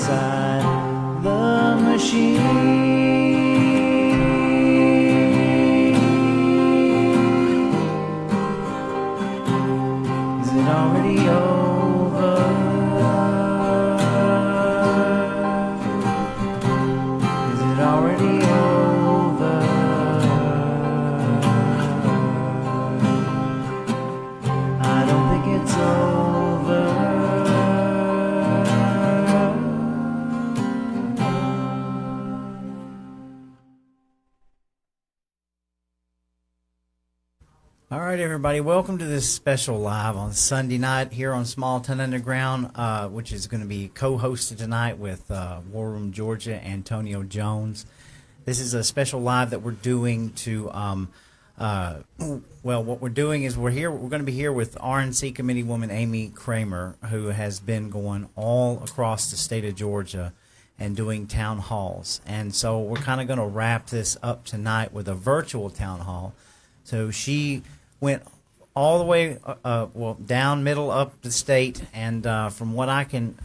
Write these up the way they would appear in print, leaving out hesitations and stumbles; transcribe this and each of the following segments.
inside the machine. Is it already over? Is it already over? I don't think it's over. All right, everybody, welcome to this special live on Sunday night here on Small Town Underground, which is going to be co-hosted tonight with War Room Georgia, Antonio Jones. This is a special live that we're doing to, what we're doing is we're going to be here with RNC Committee Woman Amy Kremer, who has been going all across the state of Georgia and doing town halls. And so we're kind of going to wrap this up tonight with a virtual town hall. So she went all the way, down, middle, up the state, and from what I can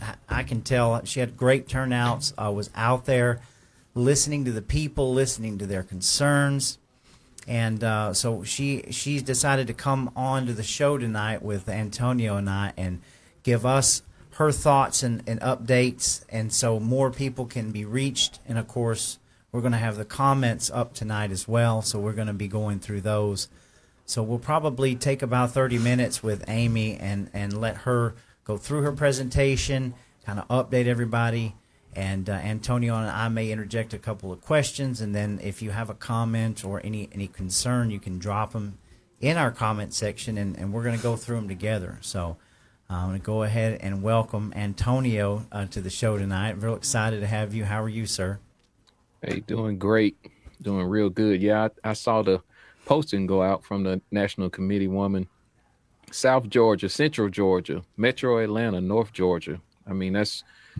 tell, she had great turnouts. Was out there listening to the people, listening to their concerns, and so she's decided to come on to the show tonight with Antonio and I and give us her thoughts and updates, and so more people can be reached. And of course, we're going to have the comments up tonight as well, so we're going to be going through those. So we'll probably take about 30 minutes with Amy and let her go through her presentation, kind of update everybody, and Antonio and I may interject a couple of questions, and then if you have a comment or any concern, you can drop them in our comment section, and we're going to go through them together. So I'm going to go ahead and welcome Antonio to the show tonight. I'm real excited to have you. How are you, sir? Hey, doing great. Doing real good. Yeah, I saw the posting go out from the National Committee Woman, South Georgia, Central Georgia, Metro Atlanta, North Georgia. I mean,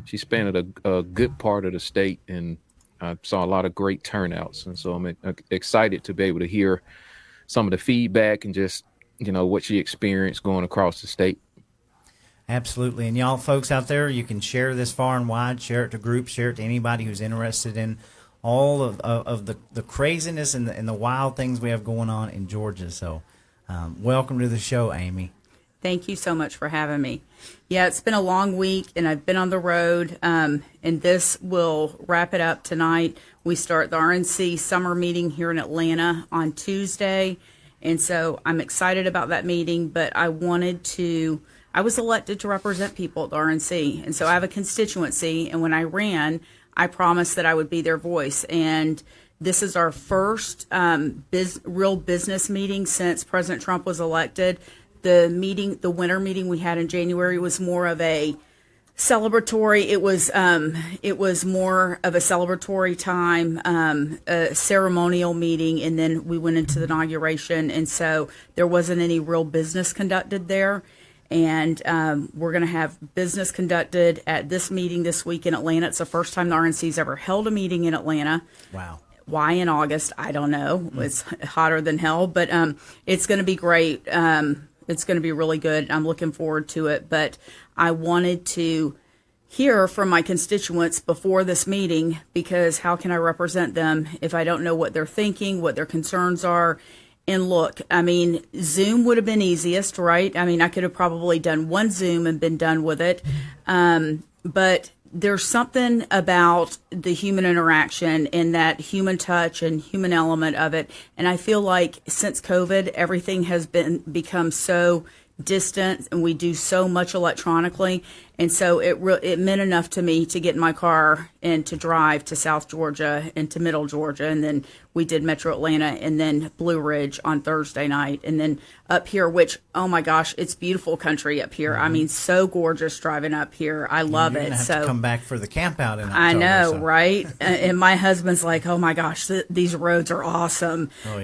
she spanned a good part of the state, and I saw a lot of great turnouts. And so I'm excited to be able to hear some of the feedback and just, what she experienced going across the state. Absolutely. And y'all folks out there, you can share this far and wide, share it to groups, share it to anybody who's interested in all of the craziness and the wild things we have going on in Georgia. So welcome to the show, Amy. Thank you so much for having me. Yeah, it's been a long week, and I've been on the road, and this will wrap it up tonight. We start the RNC summer meeting here in Atlanta on Tuesday, and so I'm excited about that meeting, but I was elected to represent people at the RNC, and so I have a constituency, and when I ran, I promised that I would be their voice, and this is our first real business meeting since President Trump was elected. The winter meeting we had in January was more of a celebratory. It was more of a celebratory time, a ceremonial meeting, and then we went into the inauguration, and so there wasn't any real business conducted there. And we're going to have business conducted at this meeting this week in Atlanta. It's the first time the RNC's ever held a meeting in Atlanta. Wow. Why in August? I don't know. It's hotter than hell, but it's going to be great. It's going to be really good. I'm looking forward to it. But I wanted to hear from my constituents before this meeting, because how can I represent them if I don't know what they're thinking, what their concerns are? And look, I mean, Zoom would have been easiest, right? I mean, I could have probably done one Zoom and been done with it. But there's something about the human interaction and that human touch and human element of it. And I feel like since COVID, everything has become so distant, and we do so much electronically. And so it meant enough to me to get in my car and to drive to South Georgia and to Middle Georgia. And then we did Metro Atlanta and then Blue Ridge on Thursday night. And then up here, which, oh my gosh, it's beautiful country up here. Mm-hmm. I mean, so gorgeous driving up here. I love it. Have to come back for the camp out in October. I know, right? And my husband's like, oh my gosh, these roads are awesome. Oh,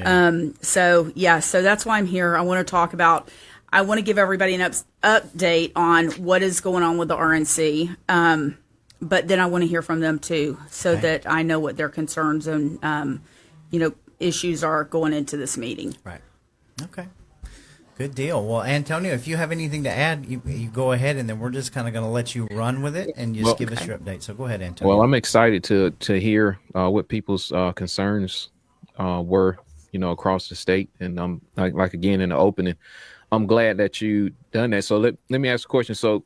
yeah. So that's why I'm here. I want to give everybody an update on what is going on with the RNC, but then I want to hear from them too, so that I know what their concerns and issues are going into this meeting. Right. Okay. Good deal. Well, Antonio, if you have anything to add, you go ahead, and then we're just kind of going to let you run with it and just give us your update. So go ahead, Antonio. Well, I'm excited to hear what people's concerns were, across the state. And like again in the opening, I'm glad that you done that. So let me ask a question. So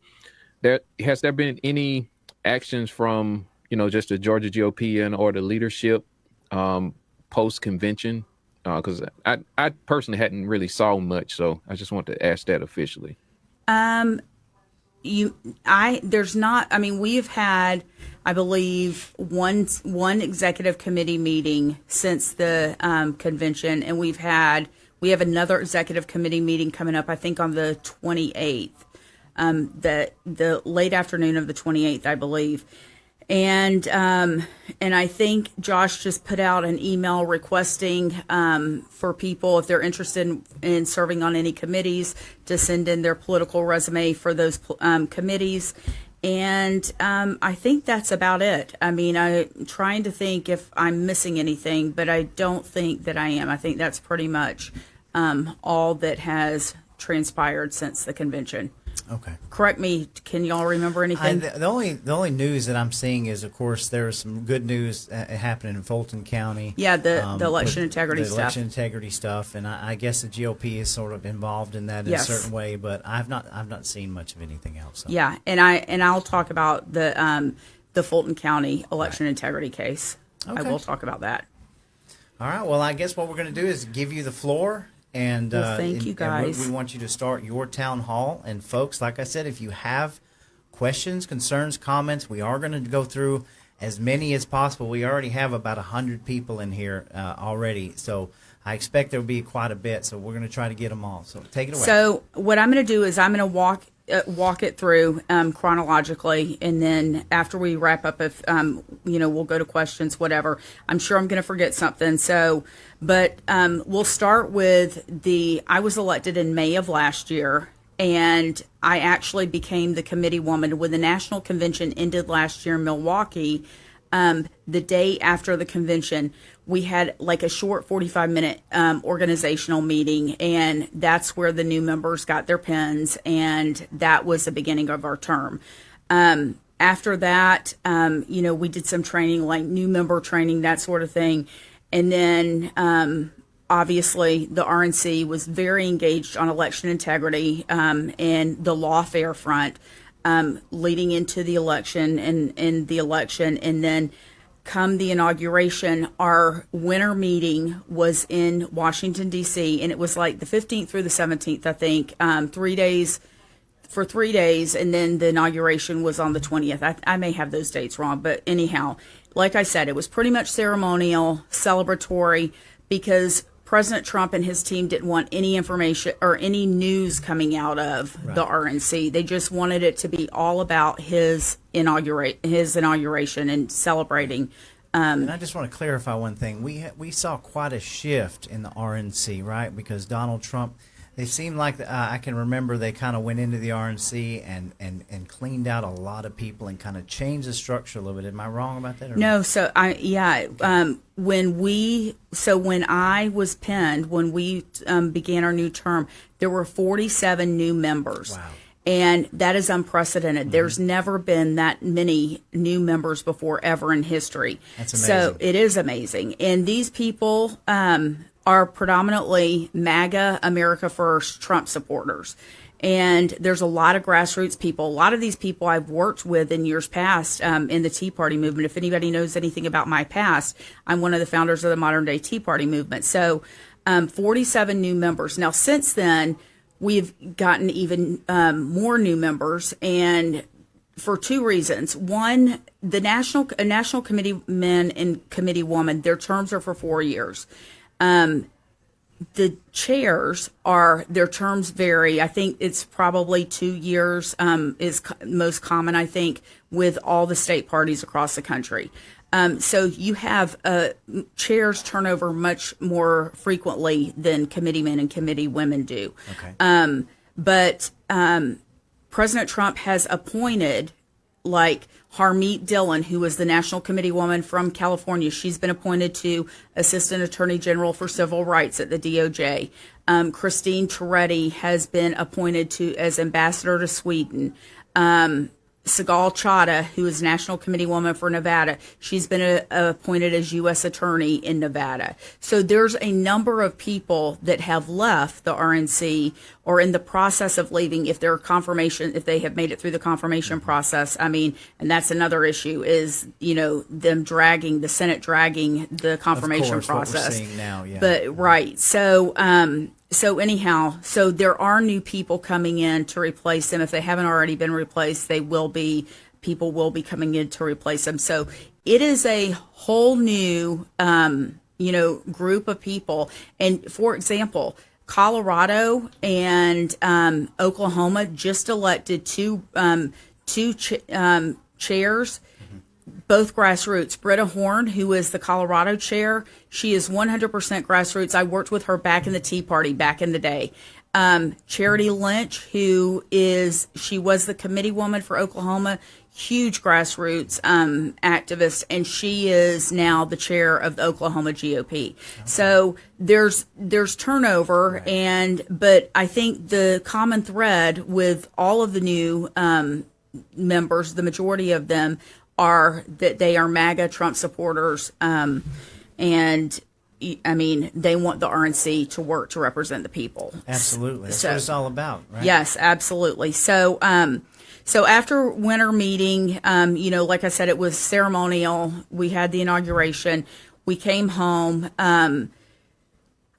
has there been any actions from just the Georgia GOP and or the leadership post convention? Because I personally hadn't really saw much, so I just want to ask that officially. There's not. I mean, we've had, I believe, one executive committee meeting since the convention, and we have another executive committee meeting coming up, I think, on the 28th, the late afternoon of the 28th, I believe. And I think Josh just put out an email requesting for people, if they're interested in serving on any committees, to send in their political resume for those committees. And I think that's about it. I mean, I'm trying to think if I'm missing anything, but I don't think that I am. I think that's pretty much all that has transpired since the convention. Okay. Correct me. Can y'all remember anything? The only news that I'm seeing is, of course, there's some good news happening in Fulton County. Yeah, the election integrity stuff. The election integrity stuff, and I guess the GOP is sort of involved in that in a certain way, but I've not seen much of anything else. So. Yeah, and I'll talk about the Fulton County election integrity case. Okay. I will talk about that. All right. Well, I guess what we're going to do is give you the floor. And thank you guys. We want you to start your town hall. And folks, like I said, if you have questions, concerns, comments, we are going to go through as many as possible. We already have about 100 people in here already, so I expect there will be quite a bit. So we're going to try to get them all. So take it away. So what I'm going to do is I'm going to walk it through chronologically, and then after we wrap up, if we'll go to questions, whatever. I'm sure I'm going to forget something. So, but we'll start with I was elected in May of last year, and I actually became the committee woman when the national convention ended last year in Milwaukee. The day after the convention, we had like a short 45-minute organizational meeting, and that's where the new members got their pins, and that was the beginning of our term. After that, we did some training, like new member training, that sort of thing. And then, obviously, the RNC was very engaged on election integrity and the lawfare front leading into the election and the election. And then come the inauguration, our winter meeting was in Washington, D.C., and it was like the 15th through the 17th, I think, 3 days. For 3 days, and then the inauguration was on the 20th. I may have those dates wrong, but anyhow, like I said, it was pretty much ceremonial, celebratory, because President Trump and his team didn't want any information or any news coming out of the RNC. They just wanted it to be all about his inauguration and celebrating. And I just want to clarify one thing. We saw quite a shift in the RNC, right? Because Donald Trump. They seemed like I can remember they kind of went into the RNC and cleaned out a lot of people and kind of changed the structure a little bit. Am I wrong about that? Or no, not? so when I was pinned, when we began our new term, there were 47 new members. Wow. And that is unprecedented. Mm-hmm. There's never been that many new members before ever in history. That's amazing. So it is amazing. And these people are predominantly MAGA, America First, Trump supporters. And there's a lot of grassroots people. A lot of these people I've worked with in years past in the Tea Party movement. If anybody knows anything about my past, I'm one of the founders of the modern day Tea Party movement. So 47 new members. Now, since then, we've gotten even more new members, and for two reasons. One, the national committee men and committee woman, their terms are for 4 years. The chairs their terms vary. I think it's probably 2 years is most common, I think, with all the state parties across the country. So you have chairs turnover much more frequently than committeemen and committee women do. Okay. But President Trump has appointed, like Harmeet Dillon, who was the national committee woman from California. She's been appointed to Assistant Attorney General for Civil Rights at the DOJ. Christine Toretti has been appointed as ambassador to Sweden. Sigal Chada, who is National Committee Woman for Nevada, she's been appointed as U.S. Attorney in Nevada. So there's a number of people that have left the RNC or in the process of leaving if they have made it through the confirmation process. I mean, and that's another issue is, the Senate dragging the confirmation process. What we're seeing now, yeah. But, right. So anyhow, there are new people coming in to replace them. If they haven't already been replaced, people will be coming in to replace them. So it is a whole new, group of people. And for example, Colorado and Oklahoma just elected two chairs, both grassroots. Britta Horn, who is the Colorado chair, she is 100% grassroots. I worked with her back in the Tea Party back in the day. Charity Lynch, she was the committee woman for Oklahoma, huge grassroots activist, and she is now the chair of the Oklahoma GOP. Okay. So there's turnover, right. But I think the common thread with all of the new members, the majority of them, are that they are MAGA Trump supporters, and I mean, they want the RNC to work to represent the people. Absolutely. That's what it's all about, right? Yes, absolutely. So after winter meeting, like I said, it was ceremonial. We had the inauguration. We came home.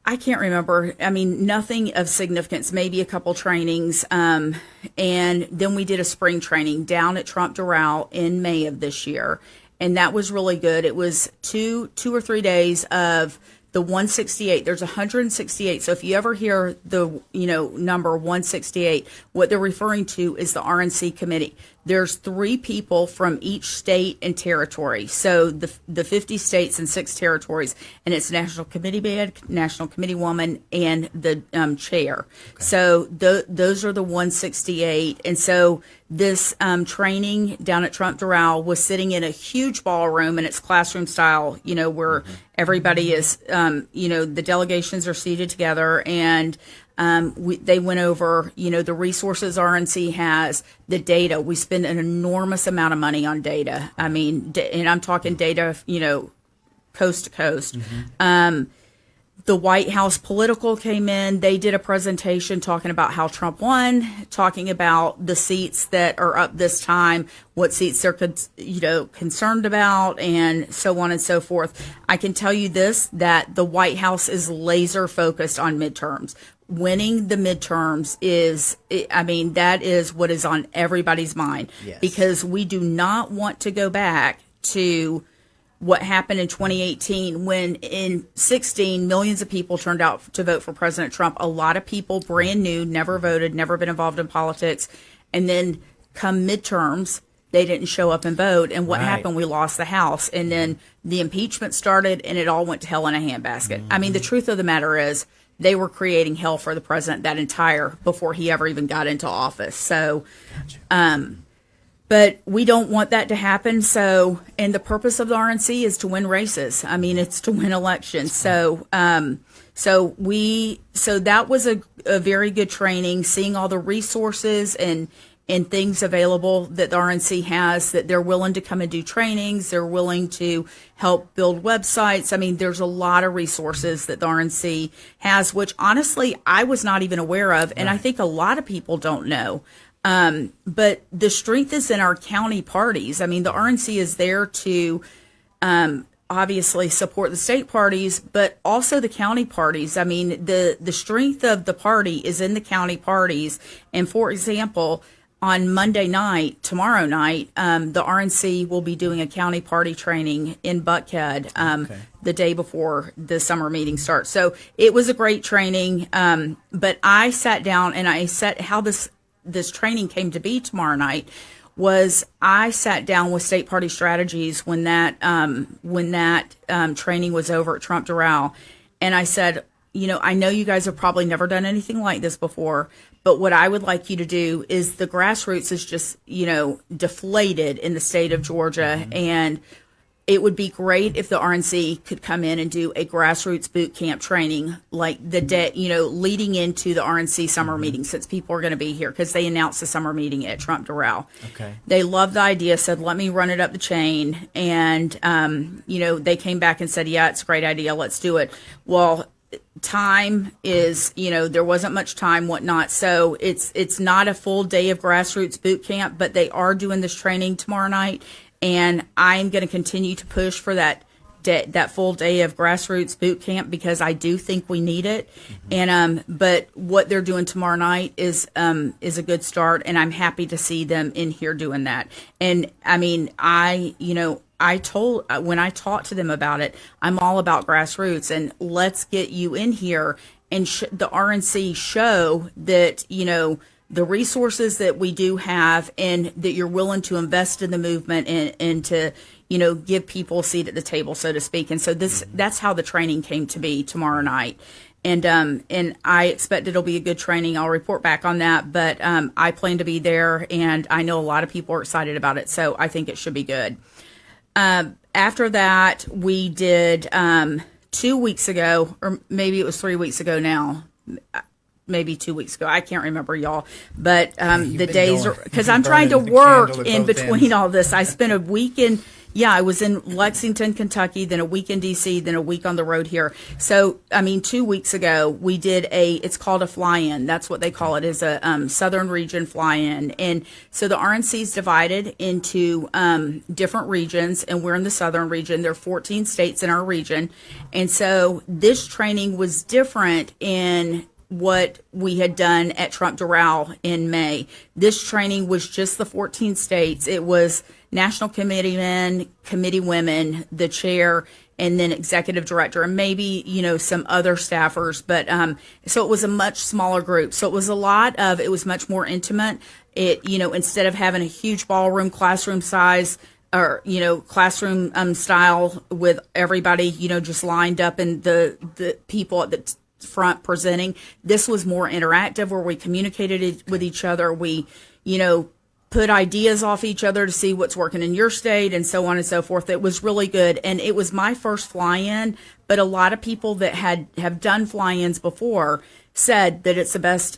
I can't remember. I mean, nothing of significance, maybe a couple trainings. And then we did a spring training down at Trump Doral in May of this year. And that was really good. It was two or 3 days of the 168. There's 168. So if you ever hear the, number 168, what they're referring to is the RNC committee. There's 3 people from each state and territory. So the 50 states and 6 territories, and it's National Committee Man, National Committee Woman, and the chair. Okay. So those are the 168. And so this training down at Trump Doral was sitting in a huge ballroom, and it's classroom style, where everybody is, the delegations are seated together, and they went over, the resources RNC has, the data. We spend an enormous amount of money on data. I mean, and I'm talking data, coast to coast. Mm-hmm. The White House Political came in. They did a presentation talking about how Trump won, talking about the seats that are up this time, what seats they're, concerned about, and so on and so forth. I can tell you this, that the White House is laser focused on midterms. Winning the midterms that is what is on everybody's mind. Yes. Because we do not want to go back to what happened in 2018 when in 16 millions of people turned out to vote for President Trump. A lot of people brand new, never voted, never been involved in politics. And then come midterms, they didn't show up and vote. And what happened? We lost the House. And then the impeachment started and it all went to hell in a handbasket. Mm-hmm. I mean, the truth of the matter is they were creating hell for the president before he ever even got into office. So, but we don't want that to happen. So, and the purpose of the RNC is to win races. I mean, it's to win elections. So, so that was a very good training, seeing all the resources and things available that the RNC has, that they're willing to come and do trainings. They're willing to help build websites. I mean, there's a lot of resources that the RNC has, which honestly, I was not even aware of. And I think a lot of people don't know. But the strength is in our county parties. I mean, the RNC is there to obviously support the state parties, but also the county parties. I mean, the strength of the party is in the county parties. And for example, on Monday night, tomorrow night, the RNC will be doing a county party training in Buckhead the day before the summer meeting starts. So it was a great training. But I sat down and I said how this training came to be tomorrow night was I sat down with State Party Strategies when that training was over at Trump Doral, and I said, I know you guys have probably never done anything like this before, but what I would like you to do is the grassroots is just, deflated in the state of Georgia, and it would be great if the RNC could come in and do a grassroots boot camp training, like the day, leading into the RNC summer meeting, since people are going to be here, because they announced the summer meeting at Trump Doral. Okay. They loved the idea, said, let me run it up the chain. And, they came back and said, yeah, it's a great idea. Let's do it. Well, time is, there wasn't much time, whatnot. So it's not a full day of grassroots boot camp, but they are doing this training tomorrow night. And I'm going to continue to push for that full day of grassroots boot camp, because I do think we need it. And but what they're doing tomorrow night is a good start, and I'm happy to see them in here doing that. And I mean, when I talked to them about it, I'm all about grassroots, and let's get you in here and the RNC show that, the resources that we do have, and that you're willing to invest in the movement and to, give people a seat at the table, so to speak. And so that's how the training came to be tomorrow night. And I expect it'll be a good training. I'll report back on that, but I plan to be there, and I know a lot of people are excited about it, so I think it should be good. After that, we did 2 weeks ago, or maybe it was 3 weeks ago now, maybe 2 weeks ago. I can't remember, y'all. But the days are, because I'm trying to work in between all this. I spent a week I was in Lexington, Kentucky, then a week in D.C., then a week on the road here. So, 2 weeks ago, we did it's called a fly-in. That's what they call it, is a Southern region fly-in. And so the RNC is divided into different regions, and we're in the Southern region. There are 14 states in our region. And so this training was different in what we had done at Trump Doral in May. This training was just the 14 states. It was national committee men, committee women, the chair, and then executive director, and maybe, some other staffers. But so it was a much smaller group. So it was it was much more intimate. It, instead of having a huge ballroom, classroom size, or, classroom style with everybody, just lined up, and the people at the front presenting, this was more interactive, where we communicated with each other. We, put ideas off each other to see what's working in your state, and so on and so forth. It was really good. And it was my first fly-in, but a lot of people that have done fly-ins before said that it's the best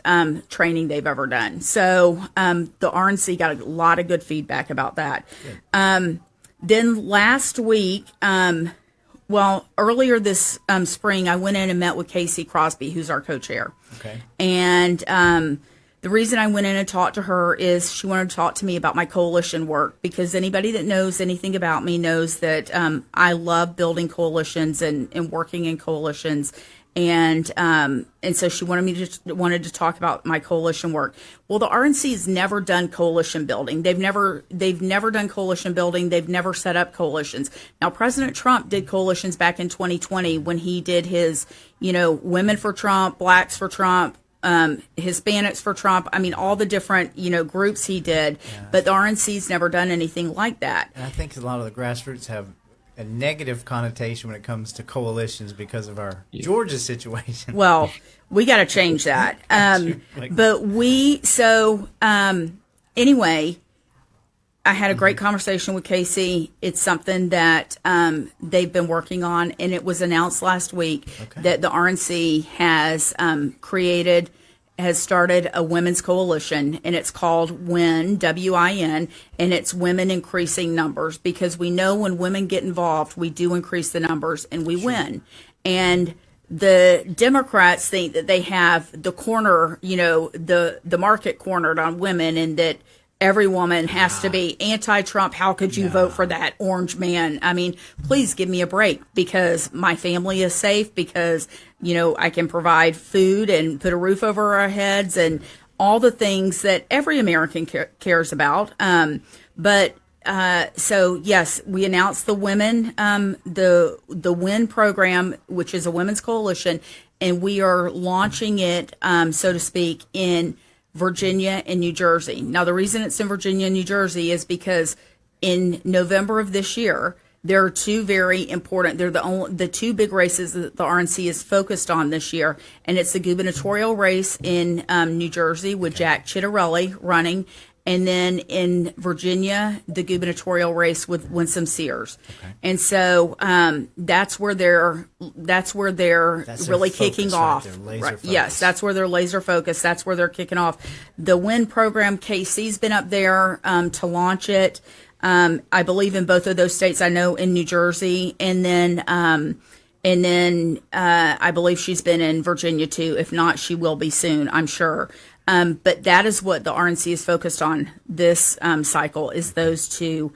training they've ever done. So the RNC got a lot of good feedback about that. Then last week, earlier this spring, I went in and met with Casey Crosby, who's our co-chair. Okay. And the reason I went in and talked to her is she wanted to talk to me about my coalition work, because anybody that knows anything about me knows that I love building coalitions and working in coalitions. And so she wanted to talk about my coalition work. Well, the RNC has never done coalition building. They've never done coalition building. They've never set up coalitions. Now, President Trump did coalitions back in 2020 when he did his, Women for Trump, Blacks for Trump, Hispanics for Trump. All the different, groups he did. Yeah. But the RNC's never done anything like that. And I think a lot of the grassroots have a negative connotation when it comes to coalitions because of our Georgia situation. Well, we got to change that. Anyway, I had a great conversation with Casey. It's something that they've been working on, and it was announced last week that the RNC has started a women's coalition, and it's called WIN, W-I-N, and it's Women Increasing Numbers, because we know when women get involved, we do increase the numbers and we win. And the Democrats think that they have the corner, the market cornered on women, and that every woman has to be anti-Trump. How could you vote for that orange man? Please give me a break, because my family is safe, because, I can provide food and put a roof over our heads and all the things that every American cares about. So yes, we announced the women, the WIN program, which is a women's coalition, and we are launching it, so to speak, in Virginia and New Jersey. Now, the reason it's in Virginia and New Jersey is because in November of this year, there are two very important, they're the two big races that the RNC is focused on this year, and it's the gubernatorial race in New Jersey with Jack Ciattarelli running, and then in Virginia, the gubernatorial race with Winsome Sears. Okay. And so that's where they're really kicking off. Right. Yes, that's where they're laser focused. That's where they're kicking off. The WIN program, Casey's been up there to launch it. I believe in both of those states. I know in New Jersey, and then I believe she's been in Virginia too. If not, she will be soon, I'm sure. But that is what the RNC is focused on this cycle, is those two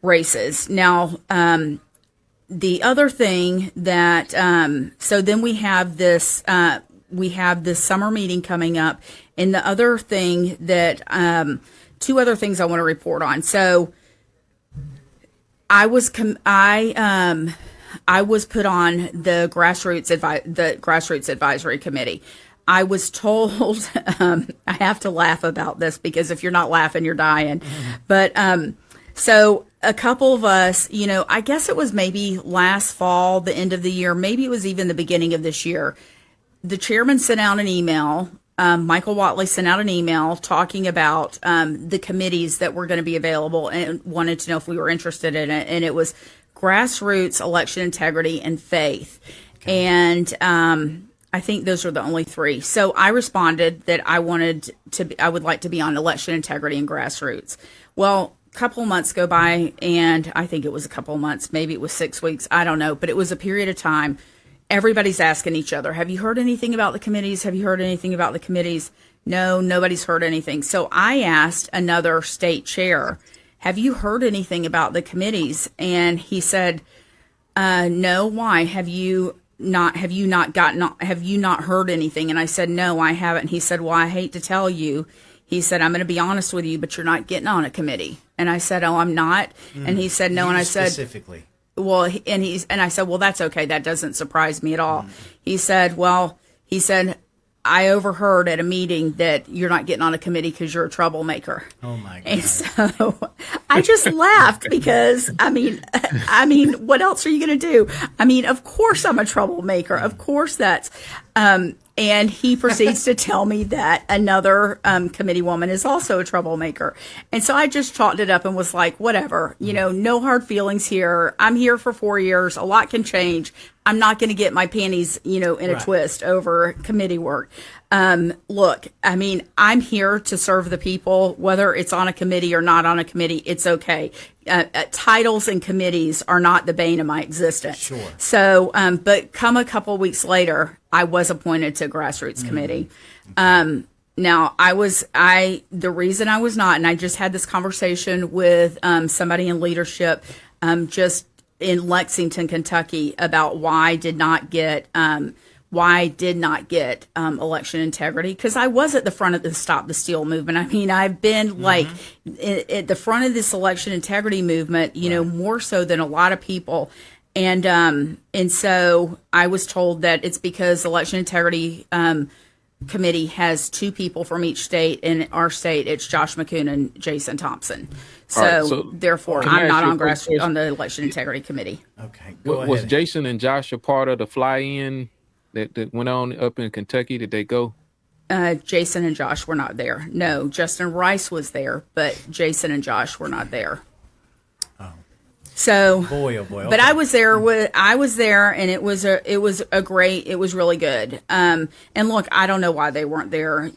races. Now, the other thing that so then we have this summer meeting coming up, and the other thing that two other things I want to report on. So I was put on the grassroots advisory committee. I was told, I have to laugh about this because if you're not laughing, you're dying. Mm-hmm. But so a couple of us, I guess it was maybe last fall, the end of the year, maybe it was even the beginning of this year. The chairman sent out an email. Michael Watley sent out an email talking about the committees that were going to be available and wanted to know if we were interested in it. And it was grassroots, election integrity, and faith. Okay. And I think those are the only three. So I responded that I would like to be on election integrity and grassroots. Well, a couple of months go by, and I think it was a couple of months, maybe it was 6 weeks, I don't know, but it was a period of time. Everybody's asking each other, have you heard anything about the committees? Have you heard anything about the committees? No, nobody's heard anything. So I asked another state chair, have you heard anything about the committees? And he said, no, why? Have you not heard anything? And I said, no, I haven't. He said, well, I hate to tell you. He said, I'm going to be honest with you, but you're not getting on a committee. And I said, oh, I'm not. And he said, no. And I said, specifically. Well, and I said, well, that's okay. That doesn't surprise me at all. He said, I overheard at a meeting that you're not getting on a committee because you're a troublemaker. Oh my God. And so I just laughed because, I mean, what else are you going to do? I mean, of course I'm a troublemaker. Of course that's, and he proceeds to tell me that another committee woman is also a troublemaker. And so I just chalked it up and was like, whatever, no hard feelings here. I'm here for 4 years. A lot can change. I'm not going to get my panties, in a twist over committee work. Look, I mean, I'm here to serve the people, whether it's on a committee or not on a committee. It's okay. Titles and committees are not the bane of my existence. Sure. So, but come a couple of weeks later, I was appointed to grassroots committee. Okay. Now the reason I was not, and I just had this conversation with somebody in leadership, just in Lexington, Kentucky, about why I did not get election integrity, because I was at the front of the Stop the Steal movement. I mean, I've been at the front of this election integrity movement, more so than a lot of people. And so I was told that it's because election integrity committee has two people from each state. In our state, it's Josh McCoon and Jason Thompson. So therefore, I'm not on the election integrity committee. Okay. Was Jason and Josh a part of the fly-in that went on up in Kentucky? Did they go? Jason and Josh were not there. No, Justin Rice was there, but Jason and Josh were not there. Oh. So, boy, oh boy. Okay. But I was there, and it was really good. And look, I don't know why they weren't there.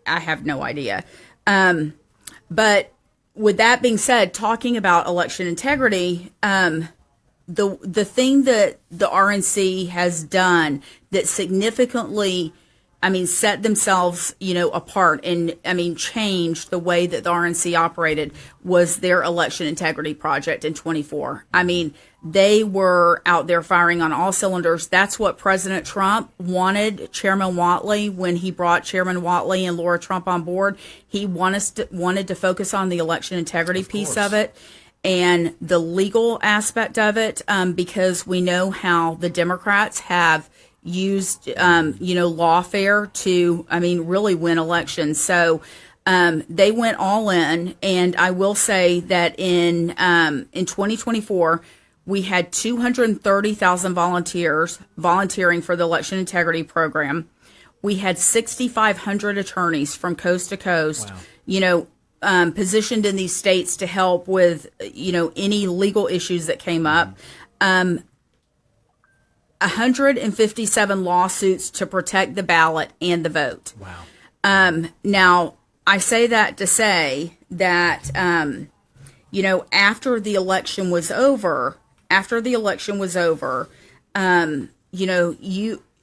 I have no idea. But with that being said, talking about election integrity, the thing that the RNC has done that significantly, set themselves, apart and, changed the way that the RNC operated was their election integrity project in 24. They were out there firing on all cylinders. That's what President Trump wanted Chairman Watley when he brought Chairman Watley and Laura Trump on board. He wanted to focus on the election integrity piece of it and the legal aspect of it, because we know how the Democrats have used, lawfare to, really win elections. So they went all in. And I will say that in 2024, we had 230,000 volunteers volunteering for the election integrity program. We had 6,500 attorneys from coast to coast. Wow. positioned in these states to help with, any legal issues that came up. 157 lawsuits to protect the ballot and the vote. Wow. Now, I say that to say that, after the election was over,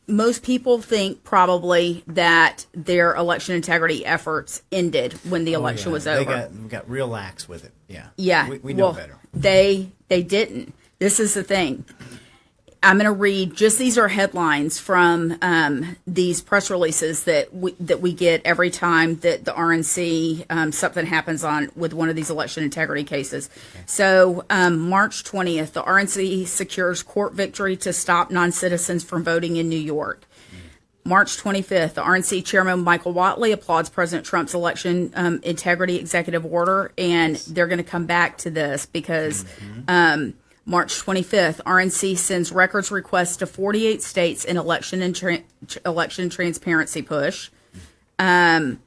most people think probably that their election integrity efforts ended when the election was over. They got real lax with it. Yeah. Yeah. We know better. They didn't. This is the thing. I'm going to read, just these are headlines from these press releases that we get every time that the RNC, something happens with one of these election integrity cases. Okay. So March 20th, the RNC secures court victory to stop non-citizens from voting in New York. March 25th, the RNC chairman Michael Whatley applauds President Trump's election integrity executive order, and they're going to come back to this because March 25th, RNC sends records requests to 48 states in election transparency push. June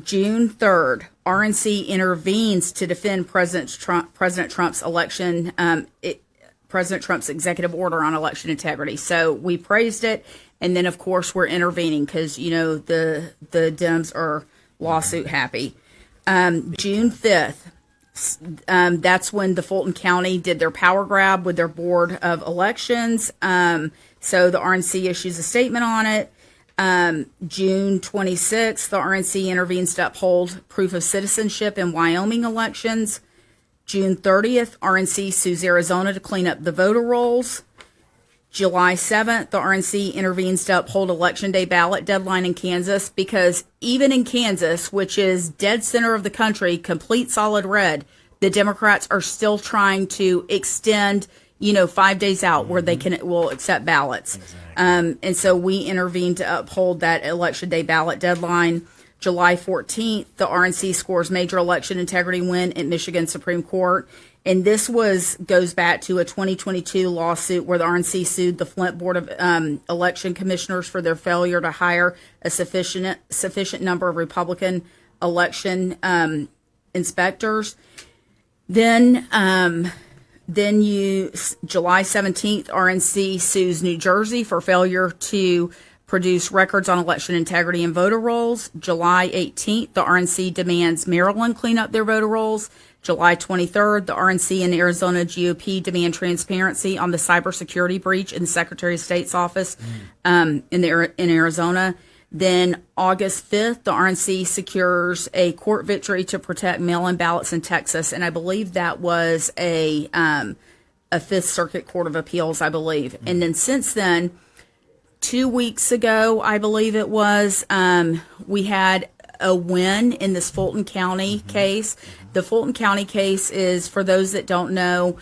3rd, RNC intervenes to defend President Trump's President Trump's executive order on election integrity. So we praised it, and then of course we're intervening because the Dems are lawsuit happy. June 5th. That's when the Fulton County did their power grab with their Board of Elections. So the RNC issues a statement on it. June 26th, the RNC intervenes to uphold proof of citizenship in Wyoming elections. June 30th, RNC sues Arizona to clean up the voter rolls. July 7th, the RNC intervenes to uphold Election Day ballot deadline in Kansas because even in Kansas, which is dead center of the country, complete solid red, the Democrats are still trying to extend, 5 days out where they will accept ballots. Exactly. And so we intervened to uphold that Election Day ballot deadline. July 14th, the RNC scores major election integrity win at Michigan Supreme Court. And this goes back to a 2022 lawsuit where the RNC sued the Flint Board of Election Commissioners for their failure to hire a sufficient number of Republican election inspectors. Then July 17th, RNC sues New Jersey for failure to produce records on election integrity and voter rolls. July 18th, the RNC demands Maryland clean up their voter rolls. July 23rd, the RNC and Arizona GOP demand transparency on the cybersecurity breach in the Secretary of State's office in Arizona. Then August 5th, the RNC secures a court victory to protect mail-in ballots in Texas, and I believe that was a Fifth Circuit Court of Appeals, I believe. And then since then, 2 weeks ago, I believe it was, we had a win in this Fulton County case. The Fulton County case is, for those that don't know,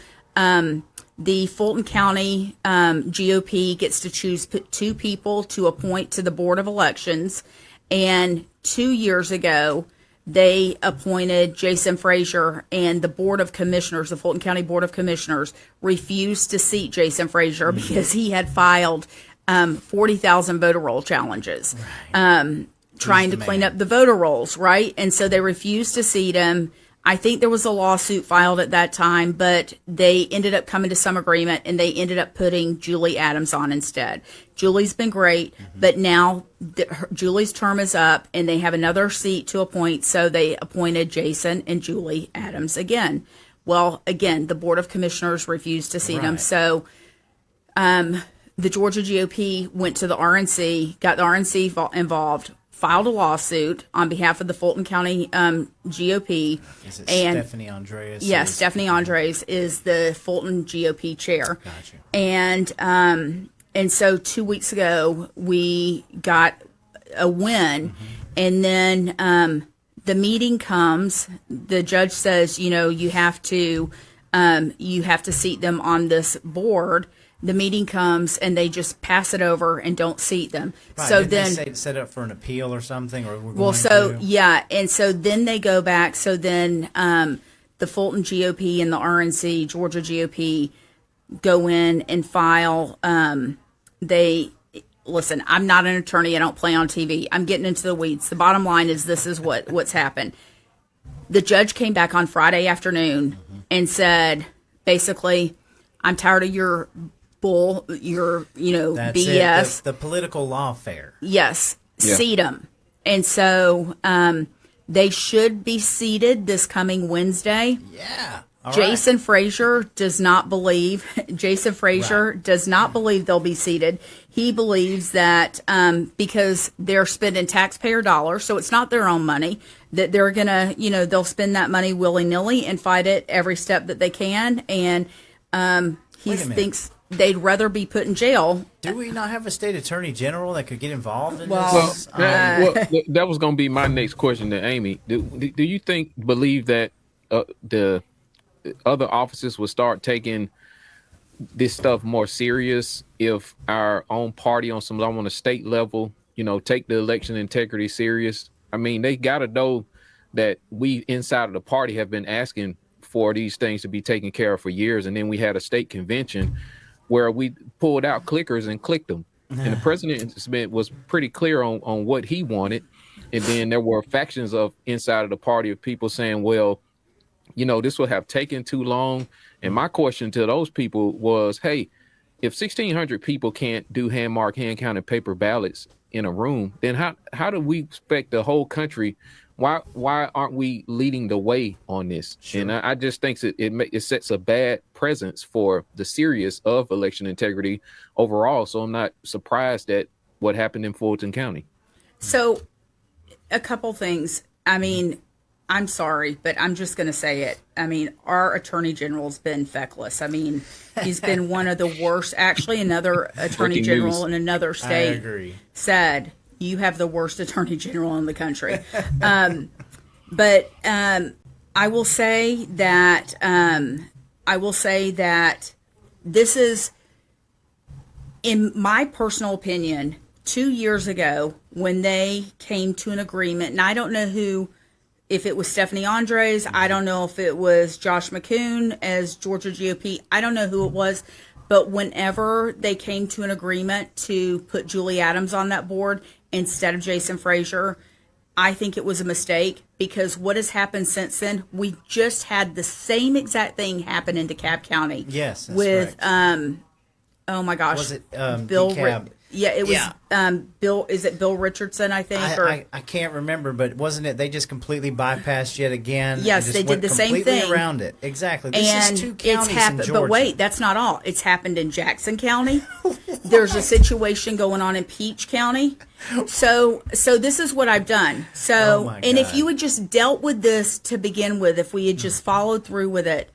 the Fulton County GOP gets to choose two people to appoint to the Board of Elections. And 2 years ago, they appointed Jason Frazier, and the Board of Commissioners, the Fulton County Board of Commissioners, refused to seat Jason Frazier because he had filed 40,000 voter roll challenges. Right. Trying to clean up the voter rolls, right? And so they refused to seat him. I think there was a lawsuit filed at that time, but they ended up coming to some agreement, and they ended up putting Julie Adams on instead. Julie's been great, but now Julie's term is up, and they have another seat to appoint, so they appointed Jason and Julie Adams again. Well, again, the Board of Commissioners refused to seat him, so the Georgia GOP went to the RNC, got the RNC involved, filed a lawsuit on behalf of the Fulton County GOP. Is it Stephanie Andres? Yes, Stephanie Andres is the Fulton GOP chair. Gotcha. And so 2 weeks ago, we got a win, and then the meeting comes. The judge says, you have to seat them on this board. The meeting comes, and they just pass it over and don't seat them. Right. So Did then they set up for an appeal or something, or and so then they go back. So then the Fulton GOP and the RNC, Georgia GOP, go in and file. Listen. I'm not an attorney. I don't play on TV. I'm getting into the weeds. The bottom line is this is what's happened. The judge came back on Friday afternoon and said, basically, I'm tired of your bull, your, That's BS. It, the political lawfare. Yes, Yeah. seat them. And so they should be seated this coming Wednesday. Yeah. All Jason Frazier does not believe they'll be seated. He believes that because they're spending taxpayer dollars, so it's not their own money, that they're gonna, they'll spend that money willy nilly and fight it every step that they can. And he thinks they'd rather be put in jail. Do we not have a state attorney general that could get involved in Well, this? that was going to be my next question to Amy. Do you believe that the other offices would start taking this stuff more serious if our own party on a state level, take the election integrity serious? I mean, they got to know that we inside of the party have been asking for these things to be taken care of for years. And then we had a state convention where we pulled out clickers and clicked them. And the president was pretty clear on what he wanted. And then there were factions of inside of the party of people saying, well, this would have taken too long. And my question to those people was, hey, if 1,600 people can't do hand-marked, hand-counted paper ballots in a room, then how do we expect the whole country? Why aren't we leading the way on this? Sure. And I just think that it sets a bad presence for the serious of election integrity overall. So I'm not surprised at what happened in Fulton County. So a couple things. I mean, I'm sorry, but I'm just going to say it. I mean, our attorney general's been feckless. I mean, he's been one of the worst. Actually, another attorney general in another state said, you have the worst attorney general in the country. But I will say that this is, in my personal opinion, 2 years ago when they came to an agreement, and I don't know if it was Stephanie Andres, I don't know if it was Josh McCoon as Georgia GOP, I don't know who it was, but whenever they came to an agreement to put Julie Adams on that board instead of Jason Frazier, I think it was a mistake, because what has happened since then, we just had the same exact thing happen in DeKalb County. Yes, that's with right. Oh my gosh, was it Bill? DeKalb? Yeah, it was Bill. Is it Bill Richardson? I think. I can't remember, but wasn't it? They just completely bypassed yet again. Yes, and just they did went the same completely thing around it. Exactly. This is two counties it's happened. in Georgia. But wait, that's not all. It's happened in Jackson County. There's a situation going on in Peach County. So this is what I've done. So, and if you had just dealt with this to begin with, if we had just followed through with it.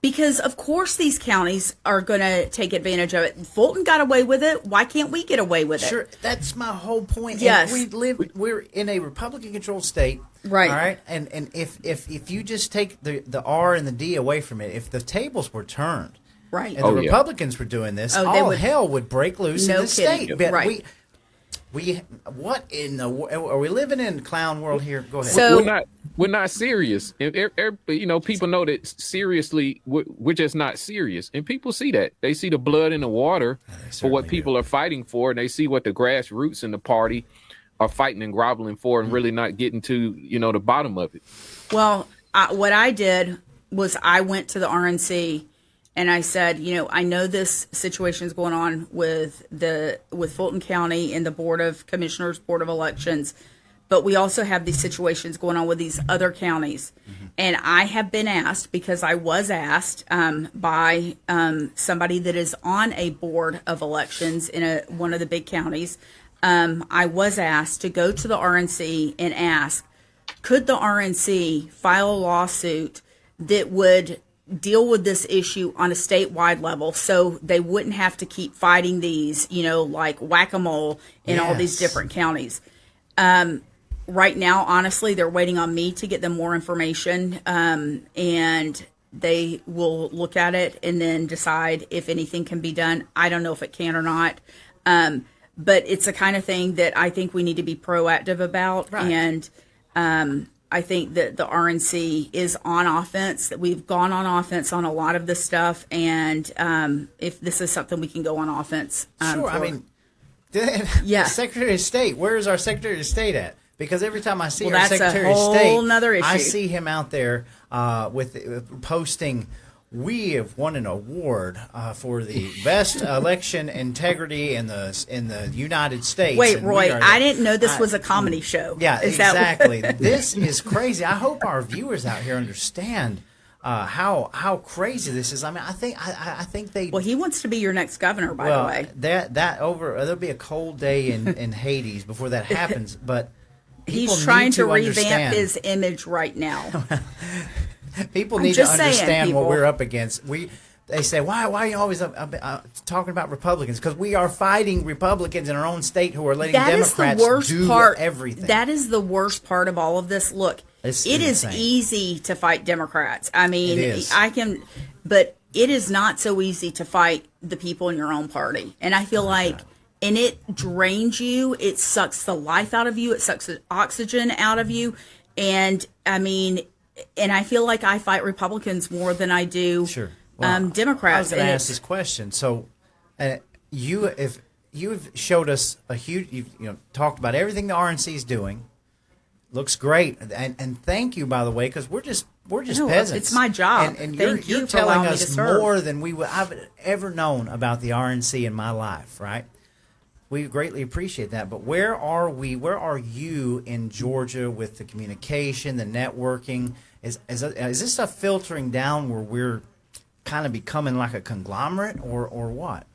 Because, of course, these counties are going to take advantage of it. Fulton got away with it. Why can't we get away with it? Sure. That's my whole point. Yes. And we're in a Republican-controlled state. Right. All right? And if you just take the R and the D away from it, if the tables were turned, right, and the Republicans were doing this, hell would break loose in the state. But right. We what in the are we living in clown world here? Go ahead. So, we're not serious. People know that seriously, we're just not serious, and people see that. They see the blood in the water for what people are fighting for, and they see what the grassroots in the party are fighting and groveling for, and really not getting to the bottom of it. Well, what I did was I went to the RNC. And I said, I know this situation is going on with Fulton County and the Board of Commissioners, Board of Elections, but we also have these situations going on with these other counties. Mm-hmm. And I have been asked, because I was asked by somebody that is on a Board of Elections in one of the big counties, I was asked to go to the RNC and ask, could the RNC file a lawsuit that would deal with this issue on a statewide level, so they wouldn't have to keep fighting these, like whack-a-mole in all these different counties. Right now, honestly, they're waiting on me to get them more information, and they will look at it and then decide if anything can be done. I don't know if it can or not, but it's the kind of thing that I think we need to be proactive about, right. And I think that the RNC is on offense, that we've gone on offense on a lot of this stuff. And if this is something we can go on offense. Sure. I mean, the Secretary of State, where is our Secretary of State at? because every time I see Well, our that's a Secretary of whole State, nother I issue. see him out there with posting. We have won an award for the best election integrity in the United States. Wait, and we Roy, are I didn't know this was a comedy show. Yeah, Is that exactly. This is crazy. I hope our viewers out here understand how crazy this is. I mean, I think they. Well, he wants to be your next governor, by the way. There'll be a cold day in Hades before that happens. But people He's trying need to revamp understand. his image right now. People I'm need to just saying, understand what people. we're up against. They say, why are you always talking about Republicans? Because we are fighting Republicans in our own state who are letting That is Democrats the worst do part. everything. That is the worst part of all of this. Look, It's it is insane. easy to fight Democrats. I mean, It is. but it is not so easy to fight the people in your own party. And I feel like, and it drains you. It sucks the life out of you. It sucks the oxygen out of you. And I mean, and I feel like I fight Republicans more than I do Sure. Democrats. I was going And to it's- ask this question. So, if you've showed us a huge, you've talked about everything the RNC is doing, looks great, and thank you, by the way, because we're just No, peasants. it's my job. and Thank you're you for telling allowing me us to serve. more than I've ever known about the RNC in my life, right? We greatly appreciate that. But where are we? Where are you in Georgia with the communication, the networking? Is this stuff filtering down where we're kind of becoming like a conglomerate, or what?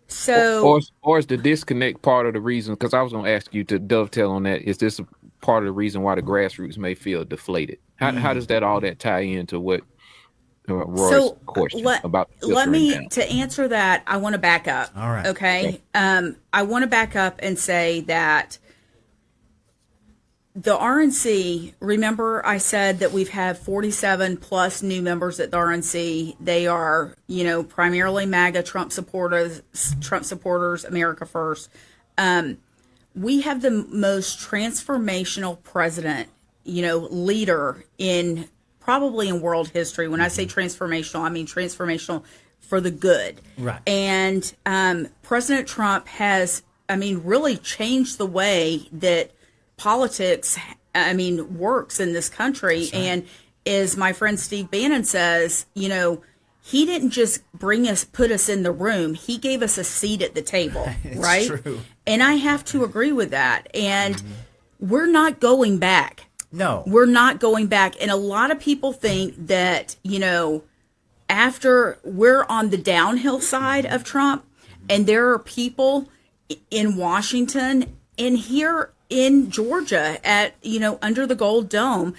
So Or is the disconnect part of the reason? Because I was going to ask you to dovetail on that. Is this a part of the reason why the grassroots may feel deflated? How does all that tie into what Roy's question about let filtering me down? to answer that. I want to back up. All right. Okay. I want to back up and say that the RNC. Remember, I said that we've had 47 plus new members at the RNC. They are, primarily MAGA Trump supporters, America First. We have the most transformational president, leader probably in world history. When I say transformational, I mean transformational for the good. Right. And President Trump has, really changed the way that politics, works in this country. Right. And as my friend Steve Bannon says, he didn't just put us in the room. He gave us a seat at the table, right? True. And I have to agree with that. And we're not going back. No. We're not going back. And a lot of people think that, after we're on the downhill side of Trump, and there are people in Washington and here in Georgia at, under the Gold Dome,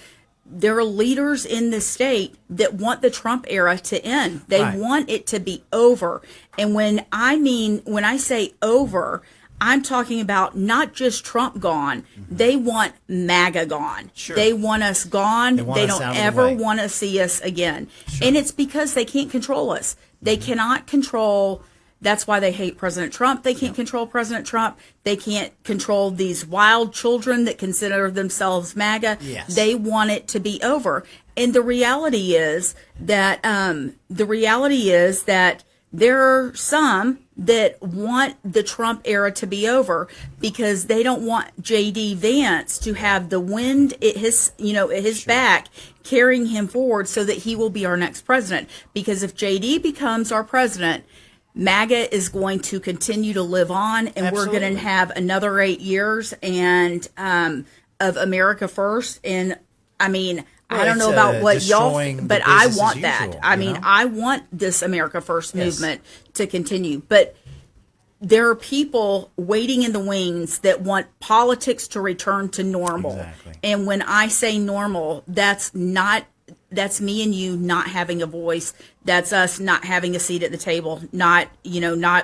there are leaders in the state that want the Trump era to end. They Right. want it to be over. And when I say over, I'm talking about not just Trump gone. They want MAGA gone. Sure. They want us gone. want They us don't out of the ever way. want to see us again. Sure. And it's because they can't control us. They cannot control. That's why they hate President Trump. They can't control President Trump. They can't control these wild children that consider themselves MAGA. Yes. They want it to be over. And the reality is that there are some that want the Trump era to be over because they don't want J.D. Vance to have the wind at his back carrying him forward so that he will be our next president. Because if J.D. becomes our president, MAGA is going to continue to live on, and Absolutely. we're going to have another 8 years of America First. And I don't know about what y'all, destroying but the I business want as that. usual, I mean, know? I want this America First Yes. movement to continue. But there are people waiting in the wings that want politics to return to normal. Exactly. And when I say normal, that's me and you not having a voice. That's us not having a seat at the table, not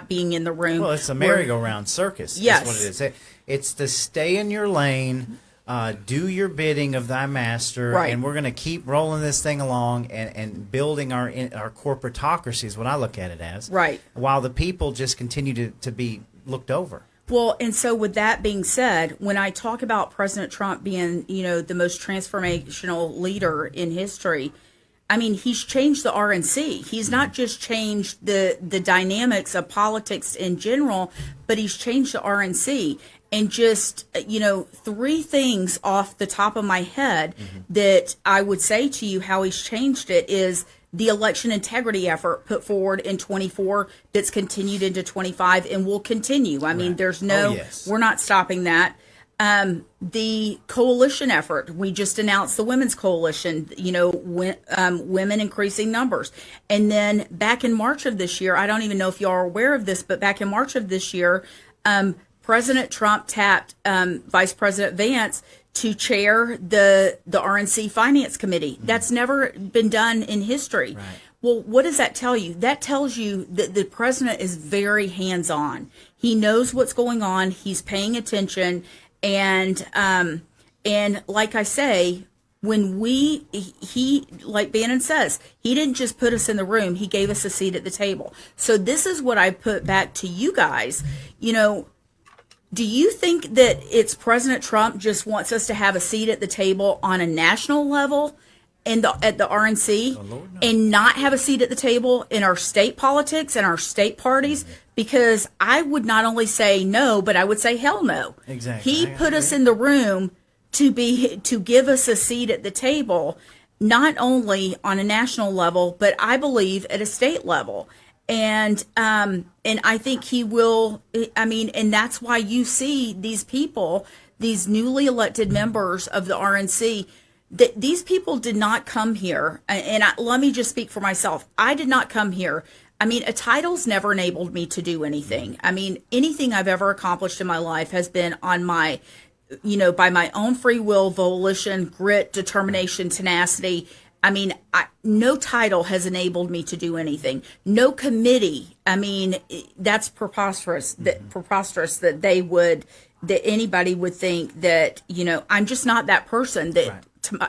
being in the room. Well, it's a merry-go-round circus. Yes. That's what it is. It's to stay in your lane, do your bidding of thy master, Right. and we're going to keep rolling this thing along and building our corporatocracy is what I look at it as. Right. While the people just continue to be looked over. Well, and so with that being said, when I talk about President Trump being, the most transformational leader in history, he's changed the RNC. He's not just changed the dynamics of politics in general, but he's changed the RNC. and just, three things off the top of my head that I would say to you how he's changed it is the election integrity effort put forward in 24 that's continued into 25 and will continue. I mean, there's we're not stopping that. The coalition effort, we just announced the Women's Coalition, women increasing numbers. And then back in March of this year, I don't even know if you are aware of this, but back in March of this year, President Trump tapped Vice President Vance to chair the RNC Finance Committee. That's never been done in history. Right. Well, what does that tell you? That tells you that the president is very hands-on. He knows what's going on. He's paying attention. And like I say, when he, like Bannon says, he didn't just put us in the room, he gave us a seat at the table. So this is what I put back to you guys. Do you think that it's President Trump just wants us to have a seat at the table on a national level at the RNC and not have a seat at the table in our state politics and our state parties? Because I would not only say no, but I would say hell no. Exactly. He put us in the room to give us a seat at the table, not only on a national level, but I believe at a state level. And I think he will. I mean, and that's why you see these people, these newly elected members of the RNC. That these people did not come here, and let me just speak for myself. I did not come here. I mean, a title's never enabled me to do anything. I mean, anything I've ever accomplished in my life has been on my, by my own free will, volition, grit, determination, tenacity. I mean, no title has enabled me to do anything. No committee. I mean, that's preposterous. Preposterous that anybody would think that, I'm just not that person that. Right.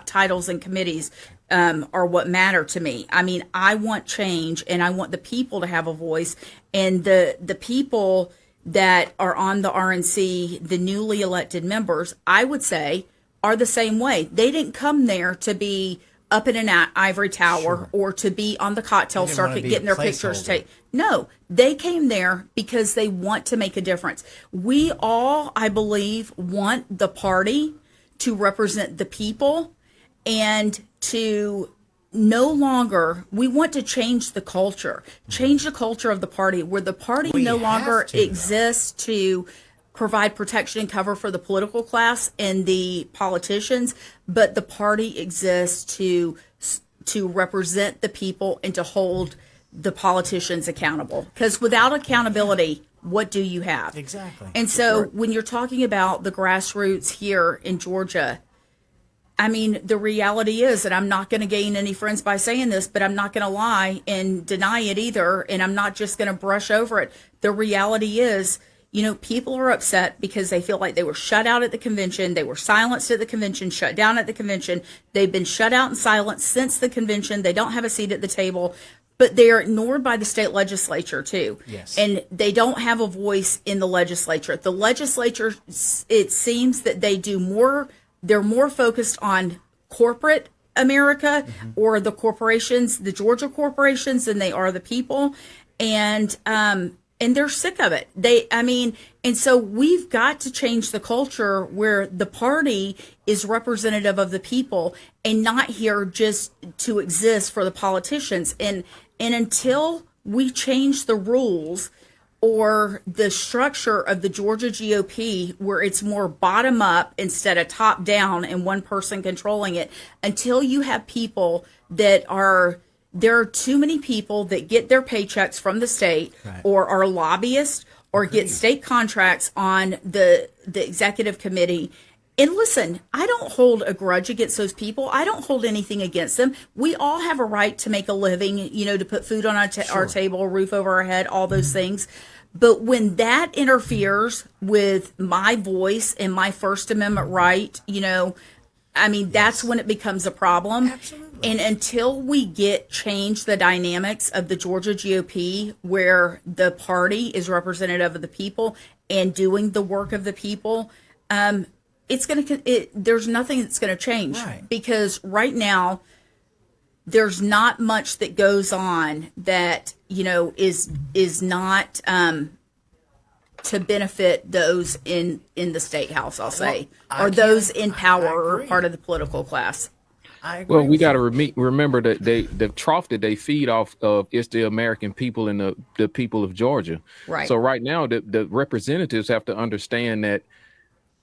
Titles and committees are what matter to me. I mean, I want change, and I want the people to have a voice. And the people that are on the RNC, the newly elected members, I would say, are the same way. They didn't come there to be up in an ivory tower or to be on the cocktail circuit getting their pictures taken. No, they came there because they want to make a difference. We all, I believe, want the party to represent the people and to we want to change the culture of the party where the party no longer exists to provide protection and cover for the political class and the politicians, but the party exists to represent the people and to hold the politicians accountable. Because without accountability, what do you have? Exactly. And so when you're talking about the grassroots here in Georgia, I mean, the reality is that I'm not going to gain any friends by saying this, but I'm not going to lie and deny it either. And I'm not just going to brush over it. The reality is, people are upset because they feel like they were shut out at the convention. They were silenced at the convention, shut down at the convention. They've been shut out and silenced since the convention. They don't have a seat at the table. But they are ignored by the state legislature, too. Yes. And they don't have a voice in the legislature. The legislature, it seems that they're more focused on corporate America or the corporations, the Georgia corporations, than they are the people. And they're sick of it. And so we've got to change the culture where the party is representative of the people and not here just to exist for the politicians. And until we change the rules or the structure of the Georgia GOP where it's more bottom up instead of top down and one person controlling it, until you have people there are too many people that get their paychecks from the state or are lobbyists or get state contracts on the executive committee. And listen, I don't hold a grudge against those people. I don't hold anything against them. We all have a right to make a living, to put food on our table, a roof over our head, all those things. But when that interferes with my voice and my First Amendment right, that's when it becomes a problem. Absolutely. And until we change the dynamics of the Georgia GOP, where the party is representative of the people and doing the work of the people, there's nothing that's going to change. Right. Because right now, there's not much that goes on that is not to benefit those in the state house, I'll say, I or those can't- in I power or agree. part of the political class. I agree. Well, we with got you. to remember that the trough that they feed off of is the American people and the people of Georgia. Right. So right now, the representatives have to understand that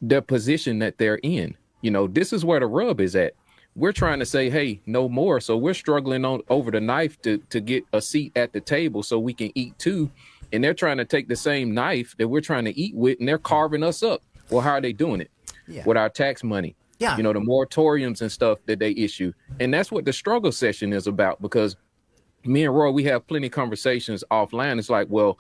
the position that they're in. This is where the rub is at. We're trying to say, hey, no more. So we're struggling on over the knife to get a seat at the table so we can eat too. And they're trying to take the same knife that we're trying to eat with, and they're carving us up. Well, how are they doing it? Yeah. With our tax money. Yeah. The moratoriums and stuff that they issue. And that's what the struggle session is about, because me and Roy, we have plenty of conversations offline. It's like, well,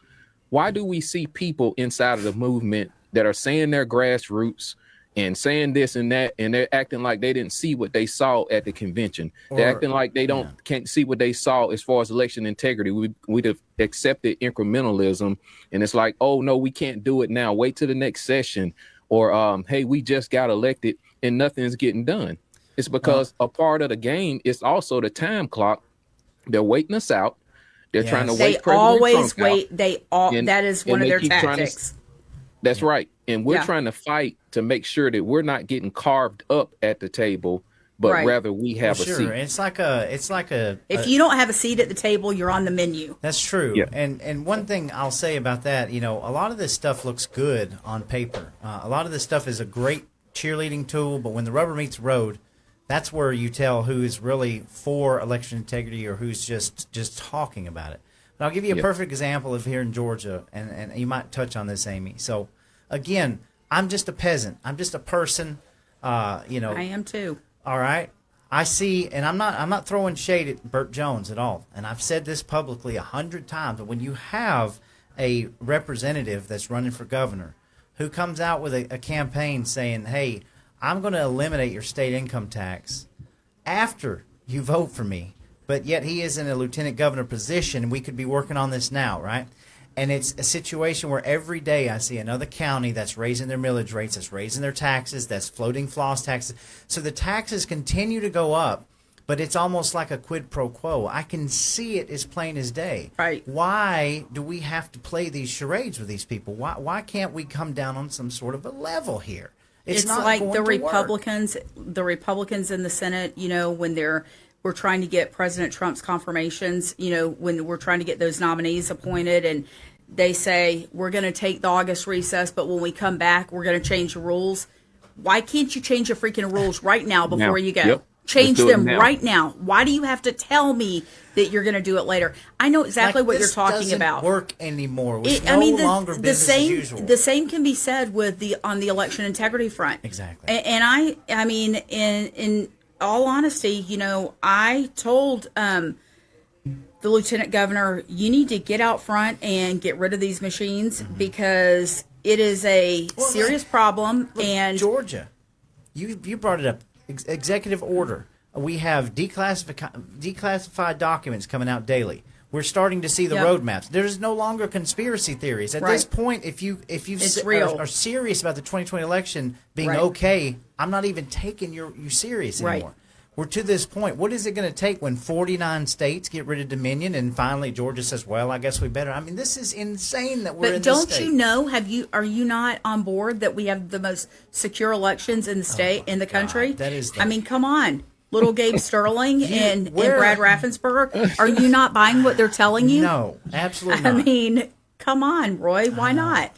why do we see people inside of the movement that are saying they're grassroots and saying this and that, and they're acting like they didn't see what they saw at the convention? They're acting like they can't see what they saw as far as election integrity. We'd have accepted incrementalism, and it's like, oh no, we can't do it now. Wait till the next session, or hey, we just got elected and nothing's getting done. It's because a part of the game is also the time clock. They're waiting us out. They're trying to They wait. President always Trump wait. out. That is one And of they their keep trying to tactics. That's right. And we're Yeah. trying to fight to make sure that we're not getting carved up at the table, but Right. rather we have Well, a sure. seat. It's like a. If you don't have a seat at the table, you're on the menu. That's true. Yeah. And one thing I'll say about that, a lot of this stuff looks good on paper. A lot of this stuff is a great cheerleading tool, but when the rubber meets the road, that's where you tell who is really for election integrity or who's just talking about it. But I'll give you a perfect example of here in Georgia, and you might touch on this, Amy. So, again, I'm just a peasant. I'm just a person. I am too. All right. I see, and I'm not throwing shade at Burt Jones at all. And I've said this publicly 100 times. But when you have a representative that's running for governor who comes out with a campaign saying, "Hey, I'm going to eliminate your state income tax after you vote for me," but yet he is in a lieutenant governor position, and we could be working on this now, right? And it's a situation where every day I see another county that's raising their millage rates, that's raising their taxes, that's floating floss taxes. So the taxes continue to go up, but it's almost like a quid pro quo. I can see it as plain as day. Right. Why do we have to play these charades with these people? Why can't we come down on some sort of a level here? It's not like going the to work. Republicans in the Senate, when we're trying to get President Trump's confirmations, when we're trying to get those nominees appointed, and they say, we're going to take the August recess, but when we come back, we're going to change the rules. Why can't you change the freaking rules right now before you go? Yep. Change Let's do it them now. right now. Why do you have to tell me that you're going to do it later? I know exactly Like, what you're this talking doesn't about. Work anymore. It's I mean, longer the business same as usual. the same can be said with on the election integrity front. Exactly. And I mean, in all honesty, I told the lieutenant governor, you need to get out front and get rid of these machines because it is a serious problem. Look, And Georgia, you brought it up. Executive order. We have declassified documents coming out daily. We're starting to see the roadmaps. There's no longer conspiracy theories at this point. If you It's real. are serious about the 2020 election being Right. okay, I'm not even taking you serious anymore. Right. We're to this point. What is it going to take when 49 states get rid of Dominion and finally Georgia says, "Well, I guess we better"? I mean, this is insane that we're in But this don't state. you know? Are you not on board that we have the most secure elections in the state in the country? that is the- I mean, come on, little Gabe Sterling and where- Brad Raffensperger. Are you not buying what they're telling you? No, absolutely I not. mean, come on, Roy. Why not?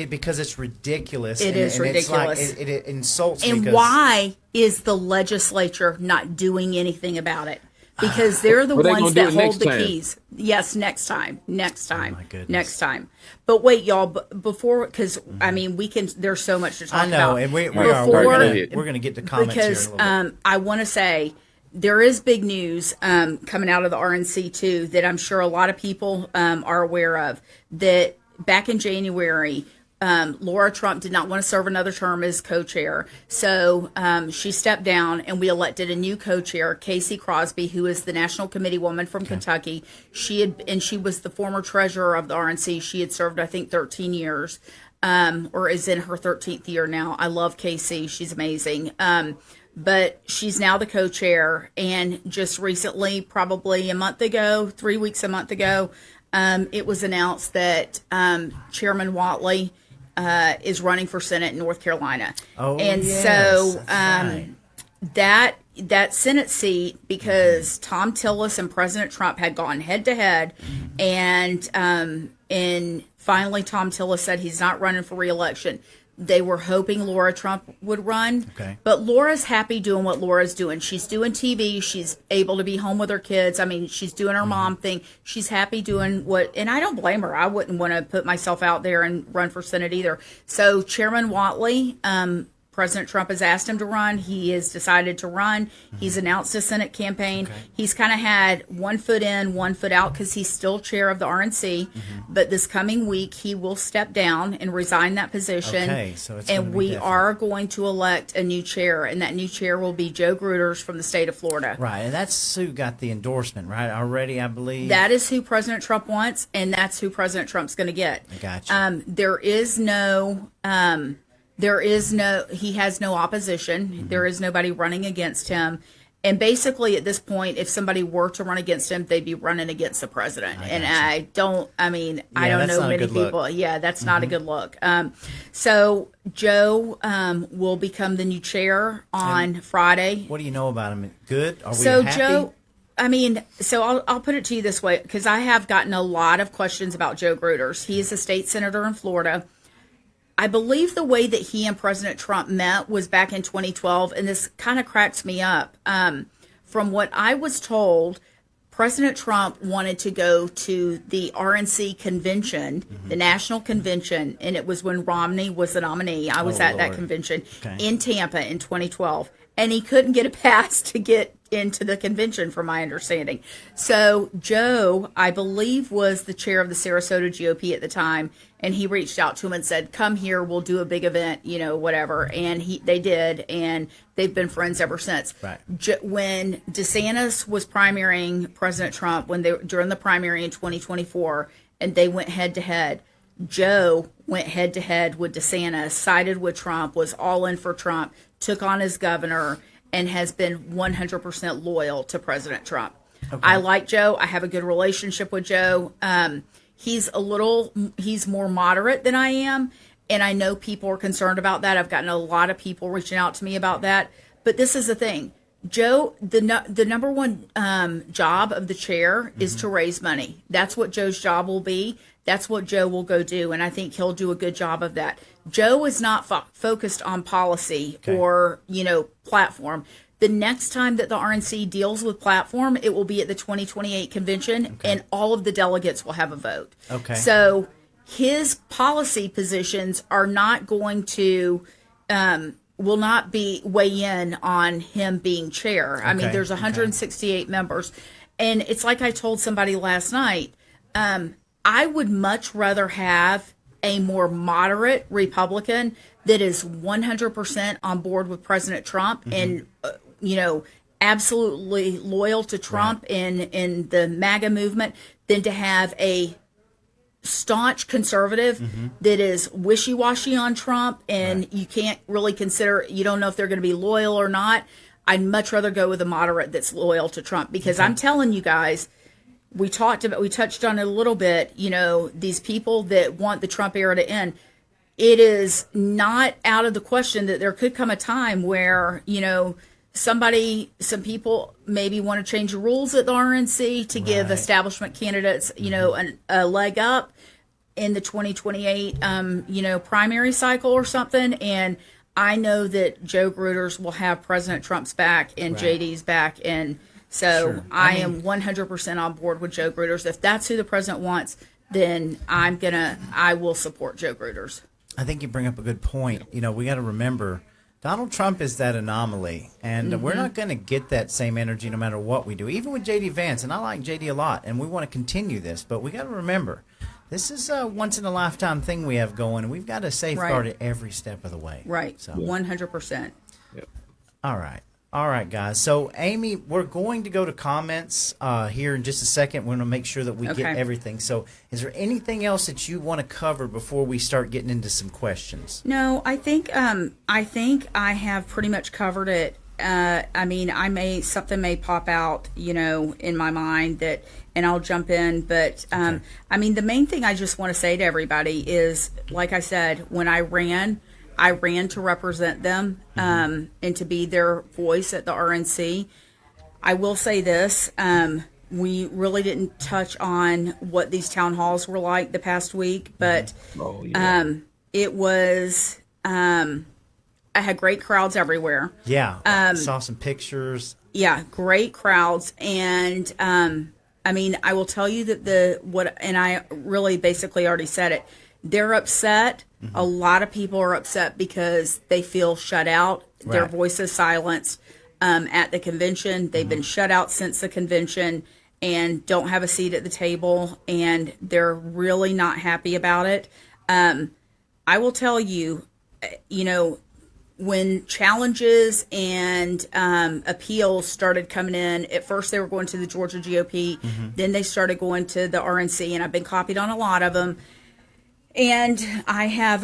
Because it's ridiculous. It is ridiculous. It's like, it insults me. And 'cause- why is the legislature not doing anything about it? Because they're the Well, they ones gonna do that it hold next the time. keys. Yes, next time. my goodness. Next time. But wait, y'all, before, because, I mean, there's so much to talk I know, about. and we are. Before- We're going to get to comments here in a Because little bit. I want to say there is big news coming out of the RNC too that I'm sure a lot of people are aware of. That back in January, Laura Trump did not want to serve another term as co-chair, so she stepped down, and we elected a new co-chair, Casey Crosby, who is the National Committee woman from Kentucky. She was the former treasurer of the RNC. She had served, I think, 13 years. Or is in her 13th year now. I love Casey. She's amazing. But she's now the co-chair, and just recently, probably a month ago, 3 weeks, a month ago, it was announced that Chairman Whatley is running for Senate in North Carolina. Oh, and yes, so that's right. that Senate seat, because Tom Tillis and President Trump had gone head to head, and finally Tom Tillis said he's not running for re-election. They were hoping Laura Trump would run, but Laura's happy doing what Laura's doing. She's doing TV. She's able to be home with her kids. I mean, she's doing her mom thing. She's happy doing what, and I don't blame her. I wouldn't want to put myself out there and run for Senate either. So Chairman Whatley, President Trump has asked him to run. He has decided to run. He's announced a Senate campaign. He's kind of had 1 foot in, 1 foot out because he's still chair of the RNC. But this coming week, he will step down and resign that position. Okay, so it's and we are going to elect a new chair, and that new chair will be Joe Gruters from the state of Florida. Right, and that's who got the endorsement, right, already, I believe? That is who President Trump wants, and that's who President Trump's going to get. I got you. He has no opposition. There is nobody running against him. And basically at this point, if somebody were to run against him, they'd be running against the president. I don't know many people. Look. Yeah, that's not a good look. So Joe will become the new chair on Friday. What do you know about him? Good? Are we happy? Joe, I'll put it to you this way, because I have gotten a lot of questions about Joe Gruters. He is a state senator in Florida. I believe the way that he and President Trump met was back in 2012, and this kind of cracks me up. From what I was told, President Trump wanted to go to the RNC convention, the national convention, and it was when Romney was the nominee. I was at that convention in Tampa in 2012, and he couldn't get a pass to get into the convention, from my understanding. So Joe, I believe, was the chair of the Sarasota GOP at the time, and he reached out to him and said, "Come here, we'll do a big event, whatever." And they did, and they've been friends ever since. Right. When DeSantis was primarying President Trump, during the primary in 2024, and they went head to head, Joe went head to head with DeSantis, sided with Trump, was all in for Trump, took on his governor, and has been 100% loyal to President Trump. Okay. I like Joe. I have a good relationship with Joe. He's more moderate than I am, and I know people are concerned about that. I've gotten a lot of people reaching out to me about that. But this is the thing. Joe, the number one job of the chair is to raise money. That's what Joe's job will be. That's what Joe will go do, and I think he'll do a good job of that. Joe is not focused on policy or, platform. The next time that the RNC deals with platform, it will be at the 2028 convention, and all of the delegates will have a vote. Okay. So his policy positions are not going to will not be weigh in on him being chair. I mean, there's 168 members, and it's like I told somebody last night. I would much rather have a more moderate Republican that is 100% on board with President Trump and, absolutely loyal to Trump in the MAGA movement than to have a staunch conservative that is wishy-washy on Trump and you can't really consider, you don't know if they're going to be loyal or not. I'd much rather go with a moderate that's loyal to Trump because I'm telling you guys, we touched on it a little bit, these people that want the Trump era to end. It is not out of the question that there could come a time where, some people maybe want to change the rules at the RNC to give establishment candidates, a leg up in the 2028, primary cycle or something. And I know that Joe Gruters will have President Trump's back and JD's back. And so I am 100% on board with Joe Gruters. If that's who the president wants, then I will support Joe Gruters. I think you bring up a good point. We got to remember Donald Trump is that anomaly, and we're not going to get that same energy no matter what we do, even with J.D. Vance. And I like J.D. a lot, and we want to continue this. But we got to remember, this is a once-in-a-lifetime thing we have going, and we've got to safeguard it every step of the way. Right, so 100%. Yep. All right, guys. So, Amy, we're going to go to comments here in just a second. We're going to make sure that we get everything. So, is there anything else that you want to cover before we start getting into some questions? No, I think I have pretty much covered it. I mean, something may pop out, in my mind and I'll jump in. But, I mean, the main thing I just want to say to everybody is, like I said, when I ran to represent them, and to be their voice at the RNC. I will say this, we really didn't touch on what these town halls were like the past week, but, it was, I had great crowds everywhere. Yeah, I saw some pictures. Yeah, great crowds. And I mean, I will tell you that and I really basically already said it. They're upset. Mm-hmm. A lot of people are upset because they feel shut out. Right. Their voices silenced at the convention. They've been shut out since the convention and don't have a seat at the table. And they're really not happy about it. I will tell you, when challenges and appeals started coming in, at first they were going to the Georgia GOP, then they started going to the RNC, and I've been copied on a lot of them. And I have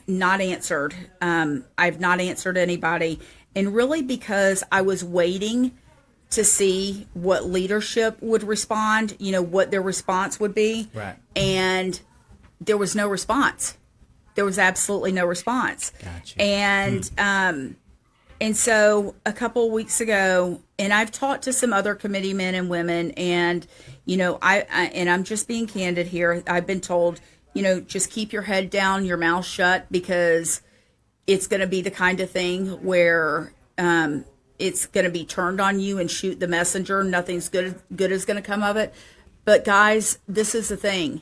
not answered. I've not answered anybody, and really because I was waiting to see what leadership would respond, what their response would be, right? And there was no response. There was absolutely no response. Gotcha. And so a couple of weeks ago, and I've talked to some other committee men and women, and I'm just being candid here. I've been told, just keep your head down, your mouth shut, because it's going to be the kind of thing where it's going to be turned on you and shoot the messenger. Nothing's good is going to come of it. But guys, this is the thing.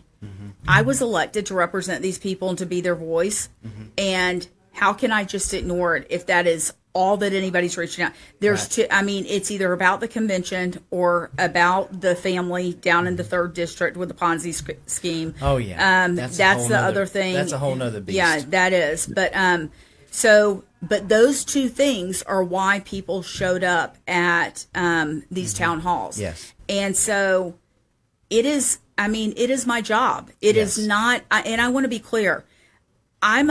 I was elected to represent these people and to be their voice. And how can I just ignore it if that is all that anybody's reaching out? There's it's either about the convention or about the family down in the 3rd district with the Ponzi scheme. Oh yeah. That's the other thing. That's a whole nother beast. Yeah, that is. But but those two things are why people showed up at these town halls. Yes. And so it is my job. It is not, and I want to be clear. I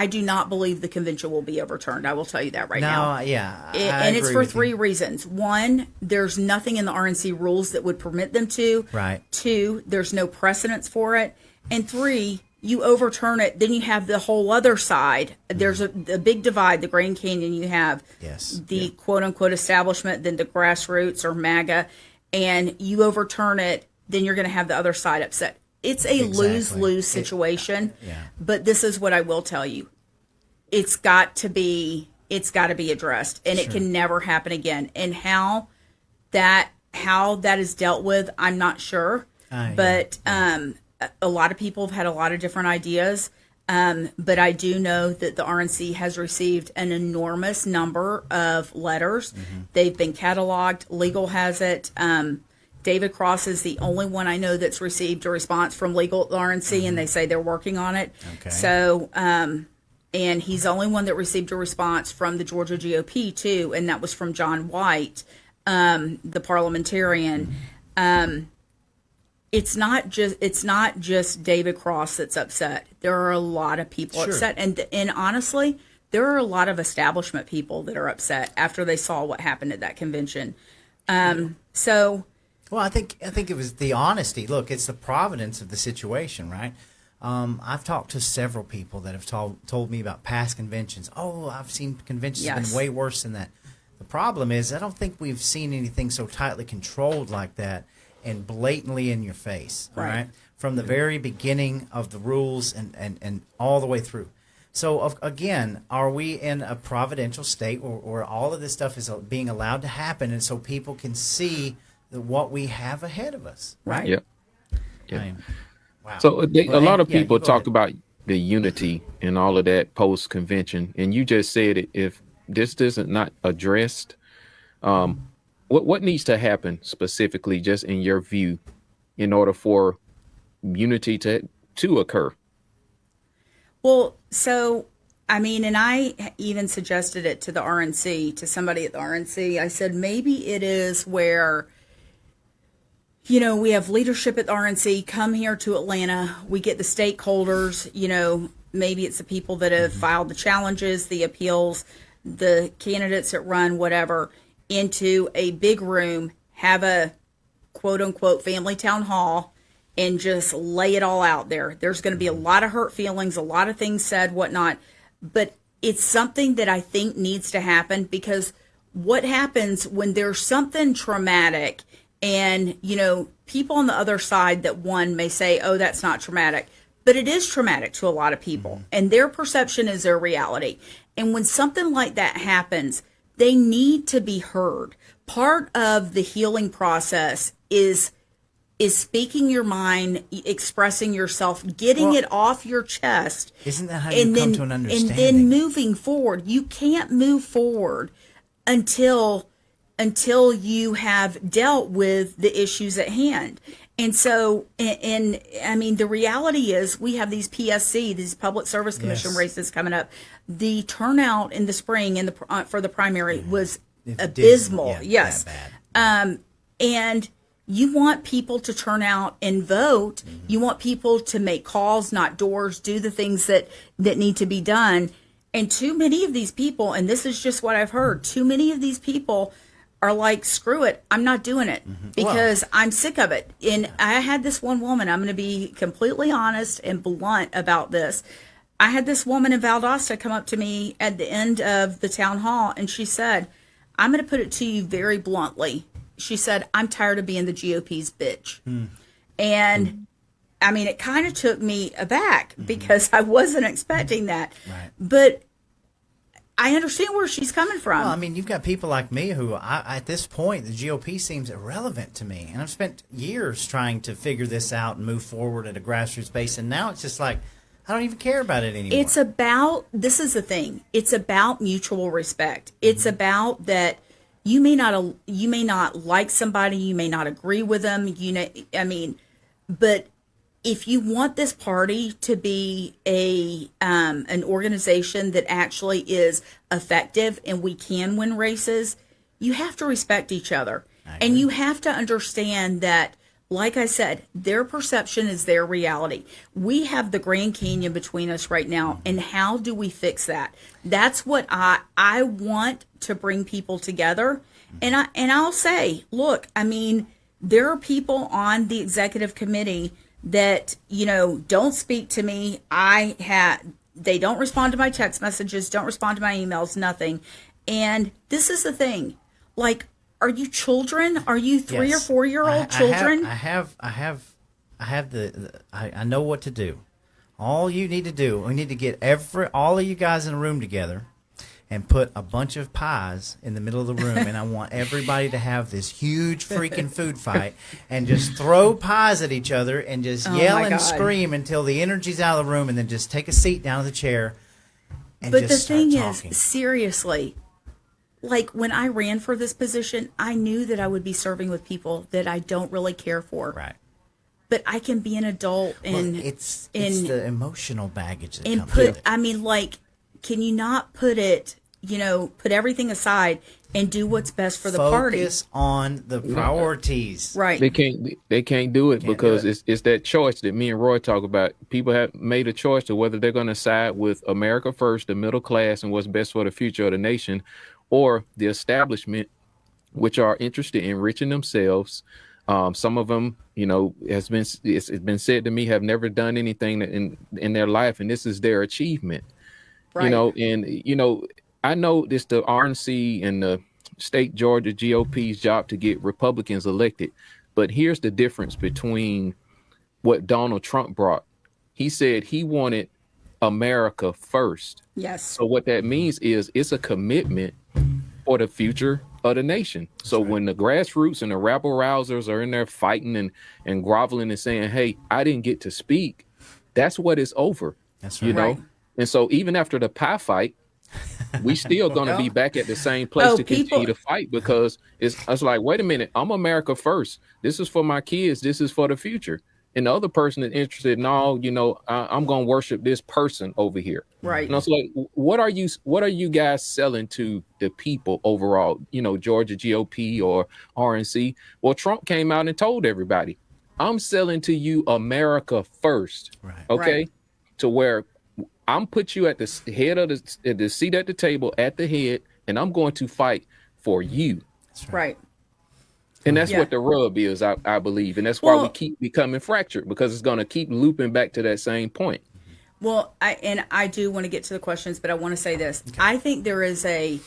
do not believe the convention will be overturned. I will tell you that right now. Yeah. And it's for 3 reasons. 1, there's nothing in the RNC rules that would permit them to. Right. 2, there's no precedence for it. And 3, you overturn it, then you have the whole other side. There's a big divide, the Grand Canyon. You have the quote-unquote establishment, then the grassroots or MAGA, and you overturn it, then you're going to have the other side upset. It's a lose-lose situation, but this is what I will tell you. It's got to be addressed, and it can never happen again. And how that is dealt with, I'm not sure, but a lot of people have had a lot of different ideas, but I do know that the RNC has received an enormous number of letters. They've been cataloged. Legal has it. David Cross is the only one I know that's received a response from legal at the RNC, and they say they're working on it. Okay. So, and he's the only one that received a response from the Georgia GOP too, and that was from John White, the parliamentarian. It's not just David Cross that's upset. There are a lot of people upset, and honestly, there are a lot of establishment people that are upset after they saw what happened at that convention. Well, I think it was the honesty. Look, it's the providence of the situation, right? I've talked to several people that have told me about past conventions. Oh, I've seen conventions that have been way worse than that. The problem is, I don't think we've seen anything so tightly controlled like that and blatantly in your face, right? From the very beginning of the rules and all the way through. So, again, are we in a providential state where all of this stuff is being allowed to happen and so people can see what we have ahead of us, right? Yep. I mean, wow. So a lot of people talk about the unity and all of that post-convention, and you just said if this isn't not addressed, what needs to happen specifically, just in your view, in order for unity to occur? Well, so, I mean, and I even suggested it to the RNC, to somebody at the RNC. I said, maybe it is where, we have leadership at the RNC come here to Atlanta. We get the stakeholders, maybe it's the people that have filed the challenges, the appeals, the candidates that run whatever, into a big room, have a quote unquote family town hall, and just lay it all out there. There's going to be a lot of hurt feelings, a lot of things said, whatnot, but it's something that I think needs to happen, because what happens when there's something traumatic, and, you know, people on the other side that one may say, oh, that's not traumatic, but it is traumatic to a lot of people, and their perception is their reality. And when something like that happens, they need to be heard. Part of the healing process is speaking your mind, expressing yourself, getting it off your chest. Isn't that how you come to an understanding? And then moving forward. You can't move forward until you have dealt with the issues at hand. And so, and I mean, the reality is we have these PSC, these Public Service Commission races coming up. The turnout in the spring in the for the primary was abysmal. Yeah, yes. bad. And you want people to turn out and vote. You want people to make calls, knock doors, do the things that need to be done. And too many of these people, and this is just what I've heard, too many of these people are like, screw it, I'm not doing it, because I'm sick of it. And I had this one woman, I'm going to be completely honest and blunt about this. I had this woman in Valdosta come up to me at the end of the town hall, and she said, I'm going to put it to you very bluntly. She said, I'm tired of being the GOP's bitch. And I mean, it kind of took me aback, because I wasn't expecting that. Right. But I understand where she's coming from. Well, I mean, you've got people like me who, at this point, the GOP seems irrelevant to me. And I've spent years trying to figure this out and move forward at a grassroots base. And now it's just like, I don't even care about it anymore. It's about, this is the thing, it's about mutual respect. It's about that you may not like somebody, you may not agree with them, but if you want this party to be an organization that actually is effective and we can win races, you have to respect each other. And you have to understand that, like I said, their perception is their reality. We have the Grand Canyon between us right now, and how do we fix that? That's what I want to bring people together. And I'll say, look, I mean, there are people on the executive committee that, you know, don't speak to me. They don't respond to my text messages, don't respond to my emails, nothing. And this is the thing, like, are you children? Are you 3 or 4 year old children? I know what to do. All you need to do, we need to get all of you guys in a room together and put a bunch of pies in the middle of the room, and I want everybody to have this huge freaking food fight and just throw pies at each other and just yell and scream until the energy's out of the room, and then just take a seat down in the chair and but just the thing talking. is, seriously, like when I ran for this position, I knew that I would be serving with people that I don't really care for. Right. But I can be an adult and it's the emotional baggage that and comes with it. I mean, like, can you not put everything aside and do what's best for the party? Focus on the priorities. Right. They can't do it because it's that choice that me and Roy talk about. People have made a choice to whether they're going to side with America first, the middle class, and what's best for the future of the nation, or the establishment, which are interested in enriching themselves. Some of them, you know, it's been said to me, have never done anything in their life, and this is their achievement. Right. You know, and you know, I know it's the RNC and the state Georgia GOP's job to get Republicans elected, but here's the difference between what Donald Trump brought. He said he wanted America first. Yes. So what that means is it's a commitment for the future of the nation. So when the grassroots and the rabble rousers are in there fighting and groveling and saying, hey, I didn't get to speak, that's what it's over. That's right. You know? Right. And so even after the pie fight, we still going to be back at the same place continue to fight, because it's like, wait a minute, I'm America first. This is for my kids. This is for the future. And the other person is interested in all, you know, I'm going to worship this person over here. Right. And I was like, what are you guys selling to the people overall? You know, Georgia GOP or RNC. Well, Trump came out and told everybody, I'm selling to you America first. Right. Okay. Right. To where I'm put you at the head of the seat at the table at the head, and I'm going to fight for you. That's Right. And that's Yeah. what the rub is, I believe. And that's why we keep becoming fractured, because it's going to keep looping back to that same point. Well, I do want to get to the questions, but I want to say this. Okay. I think there is a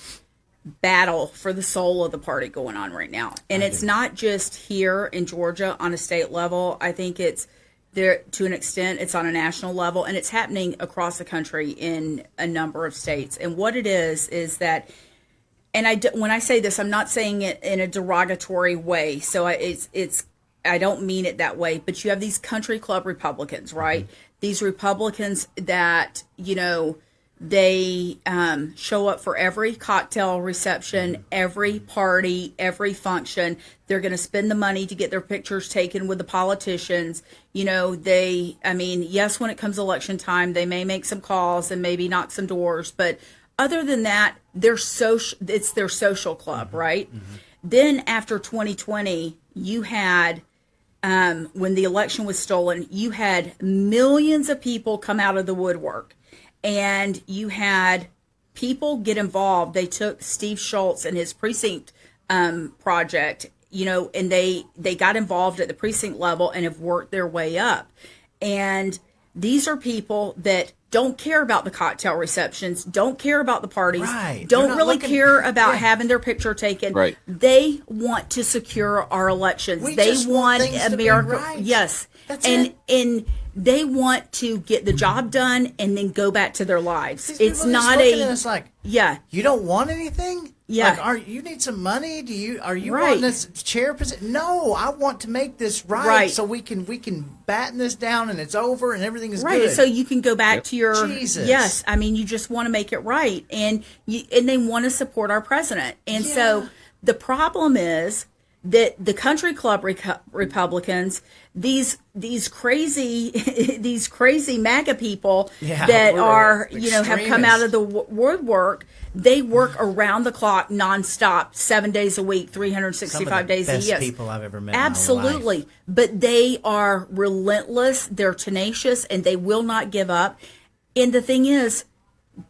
battle for the soul of the party going on right now. And it's not just here in Georgia on a state level. I think it's there to an extent, it's on a national level, and it's happening across the country in a number of states. And what it is that, and when I say this, I'm not saying it in a derogatory way. So I don't mean it that way, but you have these country club Republicans, right? Mm-hmm. These Republicans that, they show up for every cocktail reception, every party, every function. They're going to spend the money to get their pictures taken with the politicians. Yes, when it comes election time, they may make some calls and maybe knock some doors. But other than that, it's their social club, right? Mm-hmm. Then after 2020, you had, when the election was stolen, you had millions of people come out of the woodwork. And you had people get involved. They took Steve Schultz and his precinct project, and they got involved at the precinct level and have worked their way up. And these are people that don't care about the cocktail receptions, don't care about the parties, right. don't really care about having their picture taken. Right. They want to secure our elections. They want America. Right. Yes. That's and it. They want to get the job done and then go back to their lives. It's not it's like, yeah. You don't want anything? Yeah. Like, you need some money? Are you right. wanting this chair position? No, I want to make this right. So we can batten this down and it's over and everything is right. good. So you can go back to your Jesus. Yes. You just want to make it right, and they want to support our president. And so the problem is that the country club Republicans, these crazy MAGA people that are have come out of the woodwork. They work around the clock, nonstop, 7 days a week, 365 days a year. Best people I've ever met. Absolutely, in my life. But they are relentless. They're tenacious, and they will not give up. And the thing is,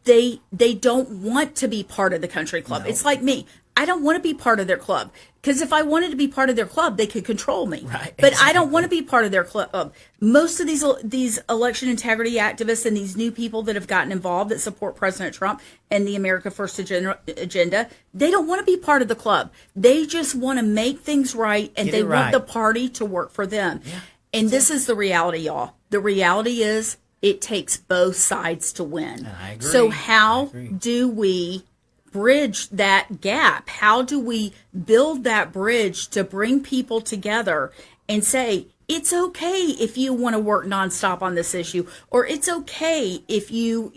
they don't want to be part of the country club. No. It's like me. I don't want to be part of their club, because if I wanted to be part of their club, they could control me. Right, but exactly. I don't want to be part of their club. Most of these election integrity activists and these new people that have gotten involved that support President Trump and the America First agenda, they don't want to be part of the club. They just want to make things right, and they want the party to work for them. Yeah. And this is the reality, y'all. The reality is it takes both sides to win. And I agree. So how do we bridge that gap? How do we build that bridge to bring people together and say, it's okay if you want to work nonstop on this issue, or it's okay if you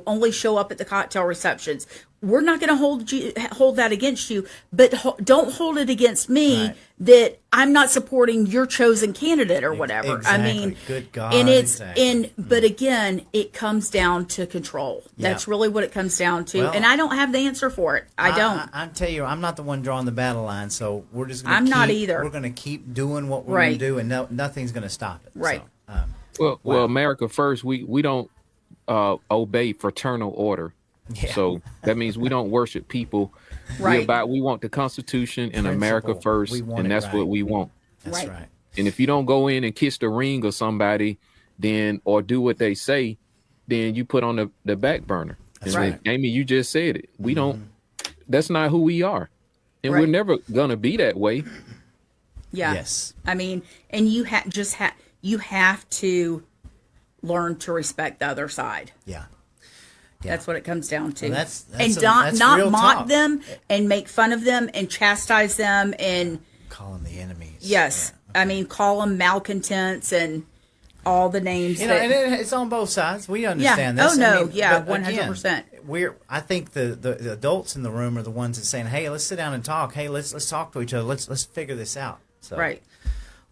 only show up at the cocktail receptions. We're not going to hold that against you, but don't hold it against me that I'm not supporting your chosen candidate or whatever. Exactly. Good God. And but again, it comes down to control. That's really what it comes down to. Well, and I don't have the answer for it. I don't. I tell you, I'm not the one drawing the battle line, so we're just going to not either. We're going to keep doing what we're going to do, and nothing's going to stop it. Right. So, well, America First, we don't obey fraternal order. Yeah. So that means we don't worship people. We want the Constitution and America first, and that's what we want. That's right. And if you don't go in and kiss the ring of somebody, then or do what they say, then you put on the back burner. That's and right. Amy, you just said it. We don't. That's not who we are, and we're never gonna be that way. Yeah. Yes. And you have to learn to respect the other side. Yeah. That's what it comes down to. Well, and not mock them and make fun of them and chastise them and call them the enemies. Yes. Yeah, okay. Call them malcontents and all the names. And it's on both sides. We understand this. Oh, no. 100%. I think the adults in the room are the ones that saying, hey, let's sit down and talk. Hey, let's talk to each other. Let's figure this out. So, right.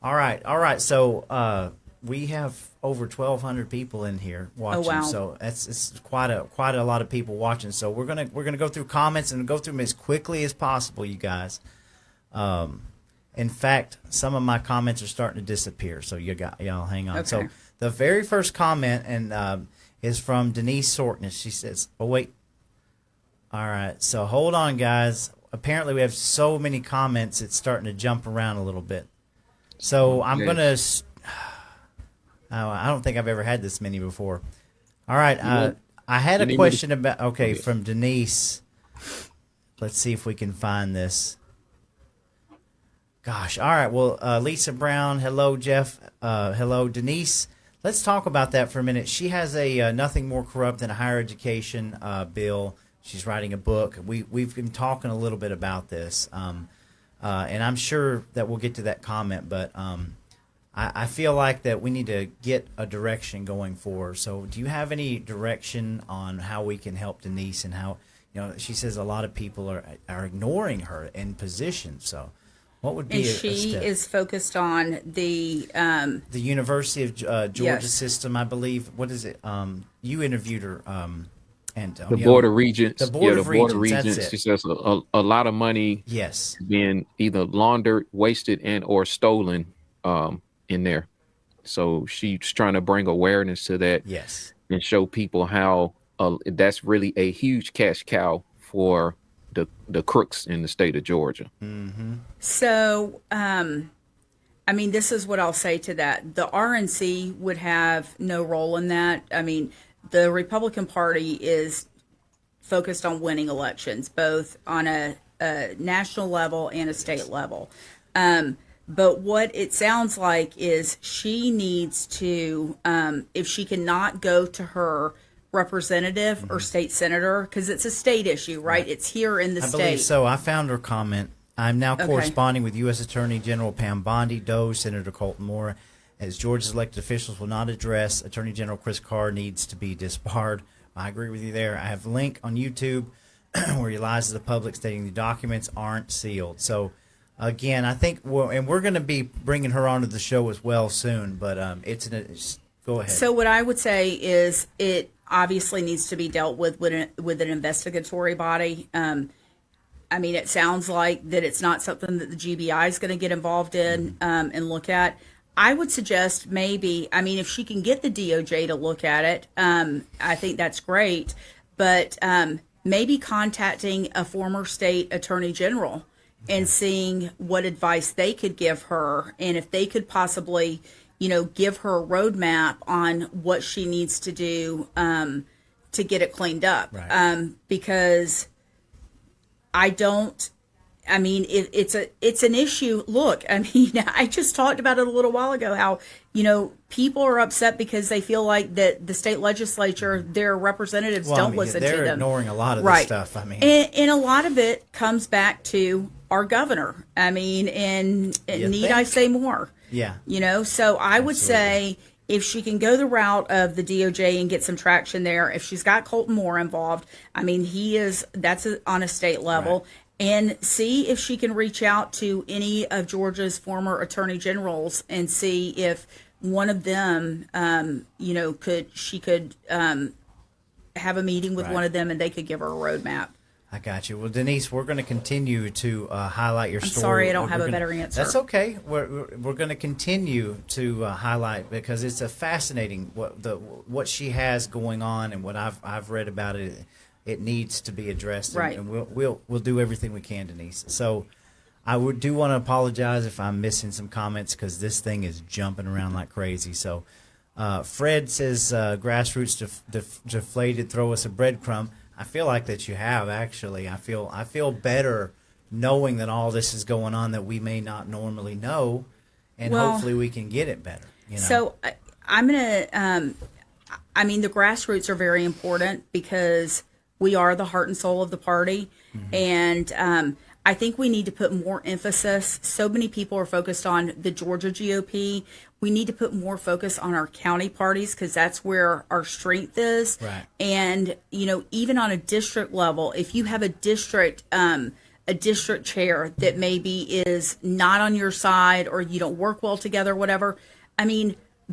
All right. So we have over 1,200 people in here watching. Oh, wow. So it's quite a lot of people watching. So we're gonna go through comments and go through them as quickly as possible, you guys. In fact, some of my comments are starting to disappear. So y'all hang on. Okay. So the very first comment, and is from Denise Sortness. She says, oh, wait. All right. So hold on, guys. Apparently we have so many comments, it's starting to jump around a little bit. So I'm going to, I don't think I've ever had this many before. All right. I had a question about, okay, from Denise. Let's see if we can find this. Gosh. All right. Well, Lisa Brown. Hello, Jeff. Hello, Denise. Let's talk about that for a minute. She has a Nothing More Corrupt Than a Higher Education bill. She's writing a book. We've been talking a little bit about this, and I'm sure that we'll get to that comment. But I feel like that we need to get a direction going forward. So, do you have any direction on how we can help Denise and how, she says a lot of people are ignoring her in positions. So, what would be and a she step? is focused on the University of Georgia yes. system, I believe. What is it? You interviewed her, Antonio. The Board of Regents. The Board of Board of Regents. That's Regents. it. She says a lot of money Yes. being either laundered, wasted, and or stolen in there. So she's trying to bring awareness to that. Yes. And show people how that's really a huge cash cow for the crooks in the state of Georgia. Mm-hmm. So, this is what I'll say to that. The RNC would have no role in that. The Republican Party is focused on winning elections, both on a national level and a state level. But what it sounds like is she needs to, if she cannot go to her representative or state senator, because it's a state issue, right? It's here in the state. I believe so. I found her comment. I'm now corresponding with U.S. Attorney General Pam Bondi, Doe, Senator Colton Moore, as Georgia's elected officials will not address Attorney General Chris Carr needs to be disbarred. I agree with you there. I have a link on YouTube where he lies to the public stating the documents aren't sealed. So, again, I think, and we're going to be bringing her onto the show as well soon, but go ahead. So what I would say is it obviously needs to be dealt with an investigatory body. It sounds like that it's not something that the GBI is going to get involved in and look at. I would suggest maybe, if she can get the DOJ to look at it, I think that's great. But maybe contacting a former state attorney general and seeing what advice they could give her, and if they could possibly, give her a roadmap on what she needs to do to get it cleaned up. Right. Because I don't. It's an issue. Look, I just talked about it a little while ago, how, people are upset because they feel like that the state legislature, their representatives don't listen to them. They're ignoring a lot of this stuff. And a lot of it comes back to our governor. Need I say more? Yeah. So I would say if she can go the route of the DOJ and get some traction there, if she's got Colton Moore involved, that's on a state level. Right. And see if she can reach out to any of Georgia's former attorney generals and see if one of them, could have a meeting with one of them and they could give her a roadmap. I got you. Well, Denise, we're going to continue to highlight your story. I'm sorry, I don't have a better answer. That's okay. We're going to continue to highlight, because it's a fascinating what she has going on, and what I've read about it. It needs to be addressed, right? And we'll do everything we can, Denise. So I do want to apologize if I'm missing some comments, because this thing is jumping around like crazy. So Fred says grassroots deflated. Throw us a breadcrumb. I feel like that you have, actually. I feel better knowing that all this is going on that we may not normally know, and hopefully we can get it better. So I'm gonna. The grassroots are very important because we are the heart and soul of the party. Mm-hmm. And I think we need to put more emphasis. So many people are focused on the Georgia GOP. We need to put more focus on our county parties, because that's where our strength is. Right. And, even on a district level, if you have a district chair that maybe is not on your side, or you don't work well together, whatever,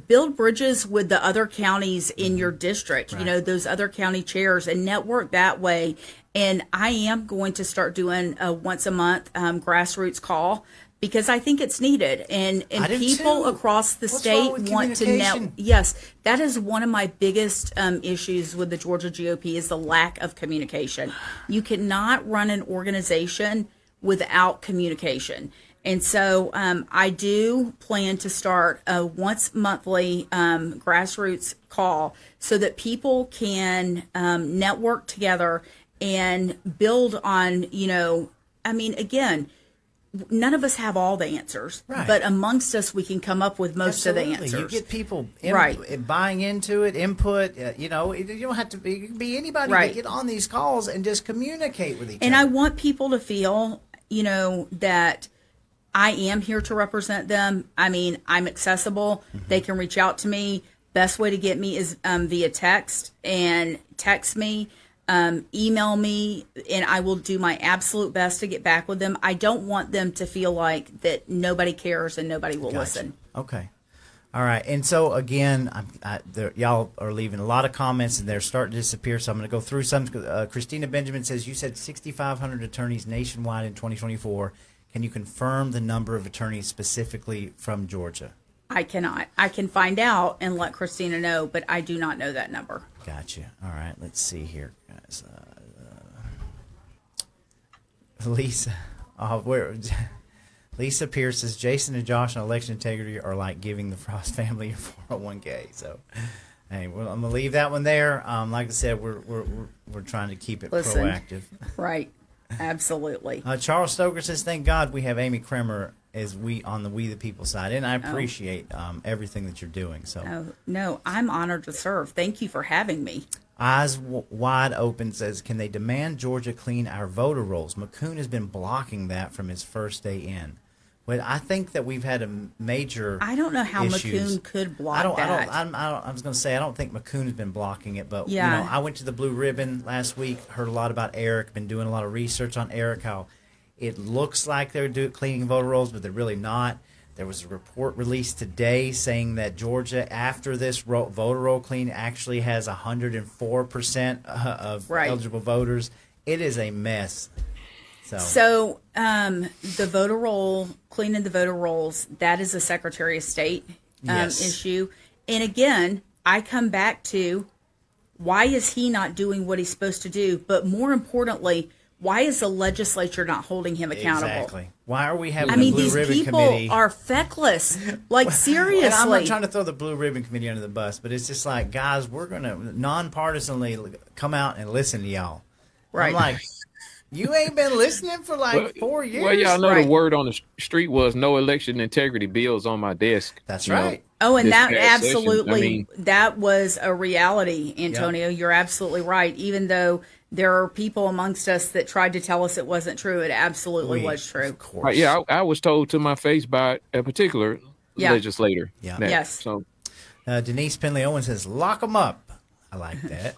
build bridges with the other counties in your district, right. Those other county chairs, and network that way. And I am going to start doing a once a month grassroots call, because I think it's needed, and I do people too. across the What's state wrong with want to know. communication? Yes, that is one of my biggest issues with the Georgia GOP is the lack of communication. You cannot run an organization without communication. And so I do plan to start a once monthly grassroots call so that people can network together and build on, again, none of us have all the answers, Right. but amongst us, we can come up with most of the Absolutely. answers. You get people Right. buying into it, input. You don't have to be anybody Right. to get on these calls and just communicate with each And I other. want people to feel, that I am here to represent them. I mean, I'm accessible. They can reach out to me. Best way to get me is via text, and text me, email me, and I will do my absolute best to get back with them. I don't want them to feel like that nobody cares and nobody will listen. Okay. All right. And so, again, y'all are leaving a lot of comments, and they're starting to disappear, so I'm going to go through some. Christina Benjamin says, you said 6,500 attorneys nationwide in 2024. Can you confirm the number of attorneys specifically from Georgia? I cannot. I can find out and let Christina know, but I do not know that number. Gotcha. All right. Let's see here, guys. Lisa. Lisa Pierce says, Jason and Josh on election integrity are like giving the Frost family your 401k. So, hey, well, I'm gonna leave that one there. Like I said, we're trying to keep it proactive. Right. Absolutely. Charles Stoker says, thank God we have Amy Kremer as on the We the People side, and I appreciate everything that you're doing. So, no, I'm honored to serve. Thank you for having me. Eyes Wide Open says, can they demand Georgia clean our voter rolls? McCoon has been blocking that from his first day in. Well, I think that we've had a major. I don't know how issues. McCoon could block that. I was going to say I don't think McCoon has been blocking it, but Yeah. I went to the Blue Ribbon last week. Heard a lot about Eric. Been doing a lot of research on Eric. How it looks like they're cleaning voter rolls, but they're really not. There was a report released today saying that Georgia, after this voter roll clean, actually has 104% of eligible voters. It is a mess. So the voter roll, cleaning the voter rolls, that is a Secretary of State issue. And again, I come back to why is he not doing what he's supposed to do? But more importantly, why is the legislature not holding him accountable? Exactly. Why are we having the Blue these Ribbon people Committee? are feckless. Like, seriously. And I'm not trying to throw the Blue Ribbon Committee under the bus, but it's just like, guys, we're going to nonpartisanly come out and listen to y'all. Right. I'm like, you ain't been listening for 4 years. Well, y'all know Right. the word on the street was no election integrity bills on my desk. That's you know. right. Oh, and This that past session, absolutely, I mean- that was a reality, Antonio. You're absolutely right. Even though there are people amongst us that tried to tell us it wasn't true, it absolutely was true. Of course. Right, yeah, I was told to my face by a particular legislator. Yeah. that- Yes. So Denise Penley Owen says, lock them up. I like that.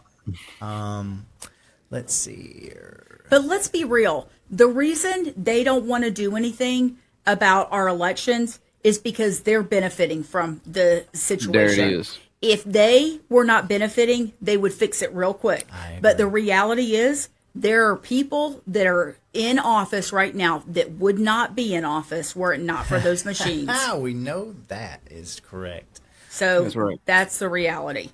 Let's see here. But let's be real. The reason they don't want to do anything about our elections is because they're benefiting from the situation. there it is. If they were not benefiting, they would fix it real quick. But the reality is, there are people that are in office right now that would not be in office were it not for those machines. We know that is correct. So That's right. that's the reality.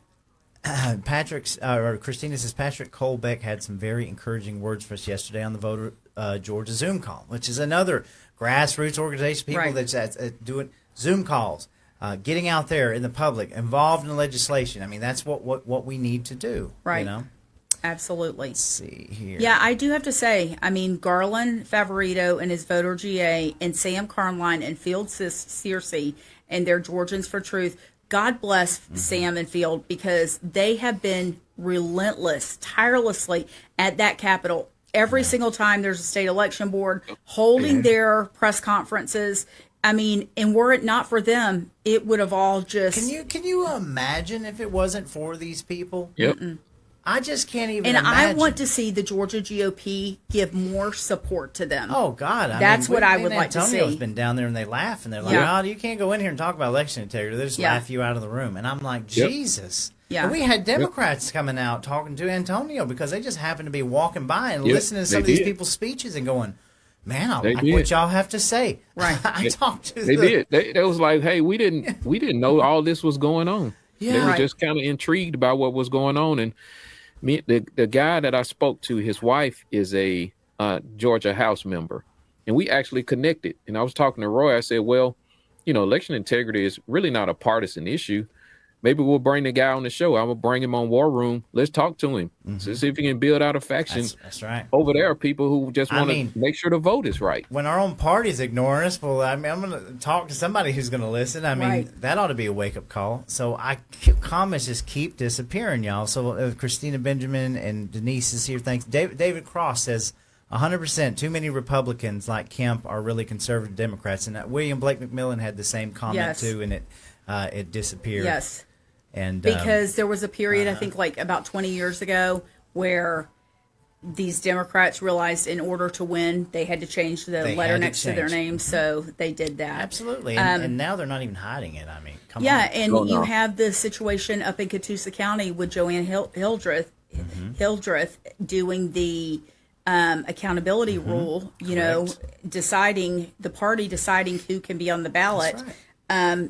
Christina says Patrick Colbeck had some very encouraging words for us yesterday on the voter Georgia Zoom call, which is another grassroots organization, people Right. that's doing Zoom calls, getting out there in the public, involved in legislation. I mean, that's what we need to do. Right. You know? Absolutely. Let's see here. Yeah, I do have to say, I mean, Garland Favorito and his voter GA and Sam Carnline and Field Searcy and their Georgians for Truth, God bless Sam and Field, because they have been relentless, tirelessly at that Capitol. Every single time there's a state election board holding their press conferences. I mean, and were it not for them, it would have all just... Can you imagine if it wasn't for these people? Yep. I just can't even And imagine. I want to see the Georgia GOP give more support to them. Oh, God. That's what I would like to Antonio's see. been down there and they laugh and they're like, Yeah. oh, you can't go in here and talk about election integrity. They just Yeah. laugh you out of the room. And I'm like, Yep. Jesus. Yeah. And we had Democrats coming out talking to Antonio because they just happened to be walking by and Yep, listening to some they of these did. people's speeches and going, Man, I They like did. what y'all have to say. Right. I talked to They the, did. They was like, hey, we didn't know all this was going on. Yeah. They were Right. just kind of intrigued by what was going on. And me, the guy that I spoke to, his wife is a Georgia House member, and we actually connected. And I was talking to Roy. I said, well, election integrity is really not a partisan issue. Maybe we'll bring the guy on the show. I'm gonna bring him on War Room. Let's talk to him. So see if he can build out a faction. that's right. Over there are people who just I want mean- to make sure the vote is right. When our own party's ignoring us, well, I mean, I'm going to talk to somebody who's going to listen. I mean, Right. that ought to be a wake-up call. So comments just keep disappearing, y'all. So Christina Benjamin and Denise is here. Thanks. David Cross says 100% too many Republicans like Kemp are really conservative Democrats. And William Blake McMillan had the same comment, Yes. too, and it disappeared. Yes. And Because there was a period, I think, like about 20 years ago, where these Democrats realized in order to win, they had to change the They letter had to next to their change. name. So they did that. absolutely. And now they're not even hiding it. I mean, come Yeah, on. and Oh, you no. have the situation up in Catoosa County with Joanne Hildreth doing the accountability rule, deciding who can be on the ballot. That's right.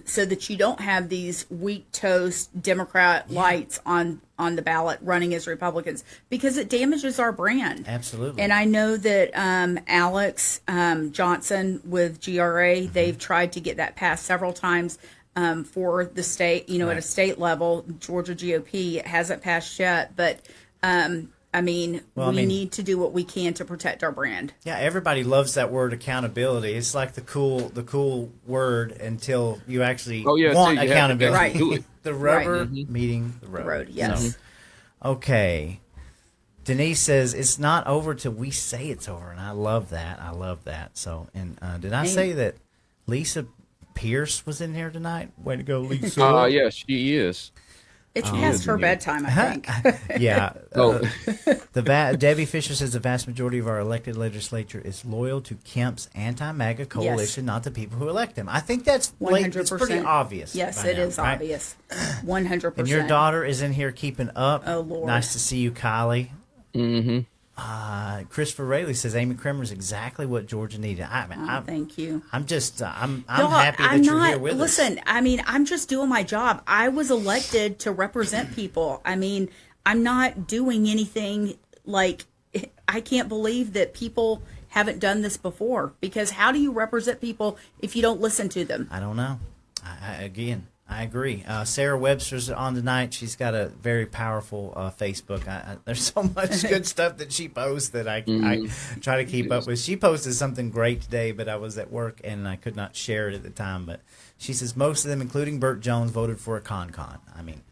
So that you don't have these weak toast Democrat lights on the ballot running as Republicans, because it damages our brand. Absolutely. And I know that Alex Johnson with GRA, they've tried to get that passed several times for the state, at a state level. Georgia GOP, it hasn't passed yet, but we need to do what we can to protect our brand. Yeah, everybody loves that word accountability. It's like the cool word until you actually Oh, yeah, want so you have to accountability. Right. do it. The rubber Right. meeting the road. Road, yes. So, okay. Denise says it's not over till we say it's over, and I love that. So, and did I say that Lisa Pierce was in here tonight? Way to go, Lisa. Yeah, she is. It's past her bedtime, I think. Yeah. Oh. Debbie Fisher says the vast majority of our elected legislature is loyal to Kemp's anti-MAGA coalition, not the people who elect him. I think that's blatant. It's pretty obvious. Yes, by it now, is right? obvious. 100%. And your daughter is in here keeping up. Oh, Lord. Nice to see you, Kylie. Mm-hmm. Christopher Rayleigh says Amy Kremer is exactly what Georgia needed. Thank you. I'm just, I'm Y'all, happy that you're here with us. Listen, I'm just doing my job. I was elected to represent people. I'm not doing anything like, I can't believe that people haven't done this before, because how do you represent people if you don't listen to them? I don't know. I agree. Sarah Webster's on tonight. She's got a very powerful Facebook. There's so much good stuff that she posts that I try to keep up with. She posted something great today, but I was at work and I could not share it at the time. But she says most of them, including Burt Jones, voted for a con. I mean,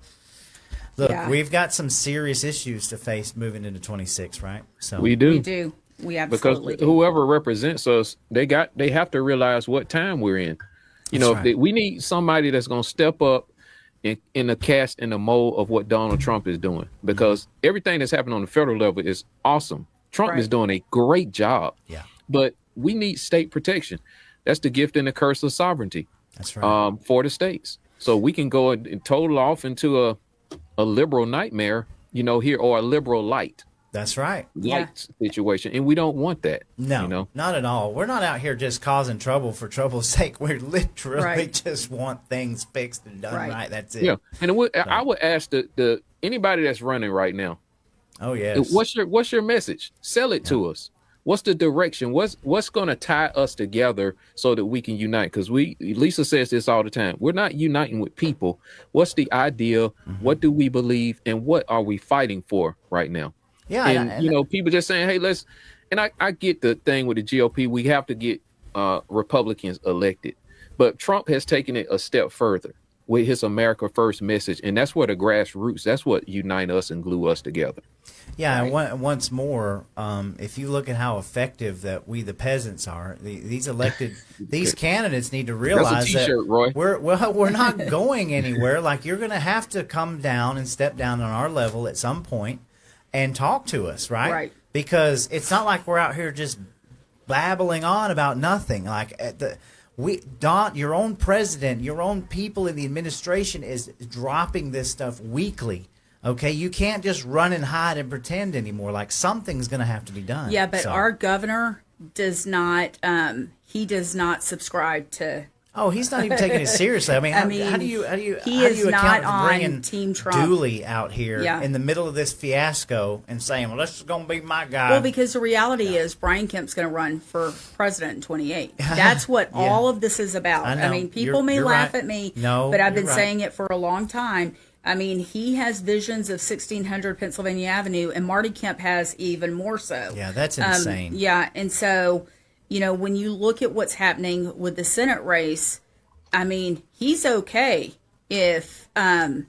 look, Yeah. we've got some serious issues to face moving into 26, right? So We do. We do. We Because absolutely do. whoever represents us, they have to realize what time we're in. That's right. We need somebody that's going to step up in the cast and the mold of what Donald Trump is doing, because everything that's happening on the federal level is awesome. Trump is Right. doing a great job. Yeah. But we need state protection. That's the gift and the curse of sovereignty. That's right. For the states. So we can go and total off into a liberal nightmare, here, or a liberal light That's right. situation. And we don't want that. No, not at all. We're not out here just causing trouble for trouble's sake. We literally Right. just want things fixed and done right. Right. That's it. Yeah. And I would ask the anybody that's running right now, Oh, yes. what's your message? Sell it to us. What's the direction? What's going to tie us together so that we can unite? Because Lisa says this all the time. We're not uniting with people. What's the idea? Mm-hmm. What do we believe? And what are we fighting for right now? Yeah. And people just saying, hey, let's. And I get the thing with the GOP. We have to get Republicans elected. But Trump has taken it a step further with his America First message. And that's where the grassroots, that's what unite us and glue us together. Yeah, and once more, if you look at how effective that we the peasants are, these elected, these candidates need to realize That's a t-shirt, Roy. we're not going anywhere. Like, you're going to have to come down and step down on our level at some point and talk to us, right? Right. Because it's not like we're out here just babbling on about nothing. Like your own president, your own people in the administration is dropping this stuff weekly. Okay, you can't just run and hide and pretend anymore. Like, something's going to have to be done. Yeah, but our governor he does not subscribe to. Oh, he's not even taking it seriously. I mean, how do you he is account not for bringing on Team Trump. Dooley out here Yeah. in the middle of this fiasco and saying, "Well, this is going to be my guy"? Well, because the reality is Brian Kemp's going to run for president in 28. That's what all of this is about. I know. I mean, people may You're laugh right. at me, No, but I've you're been right. saying it for a long time. I mean, he has visions of 1600 Pennsylvania Avenue, and Marty Kemp has even more so. Yeah, that's insane. Yeah, and so, when you look at what's happening with the Senate race, I mean, he's okay if a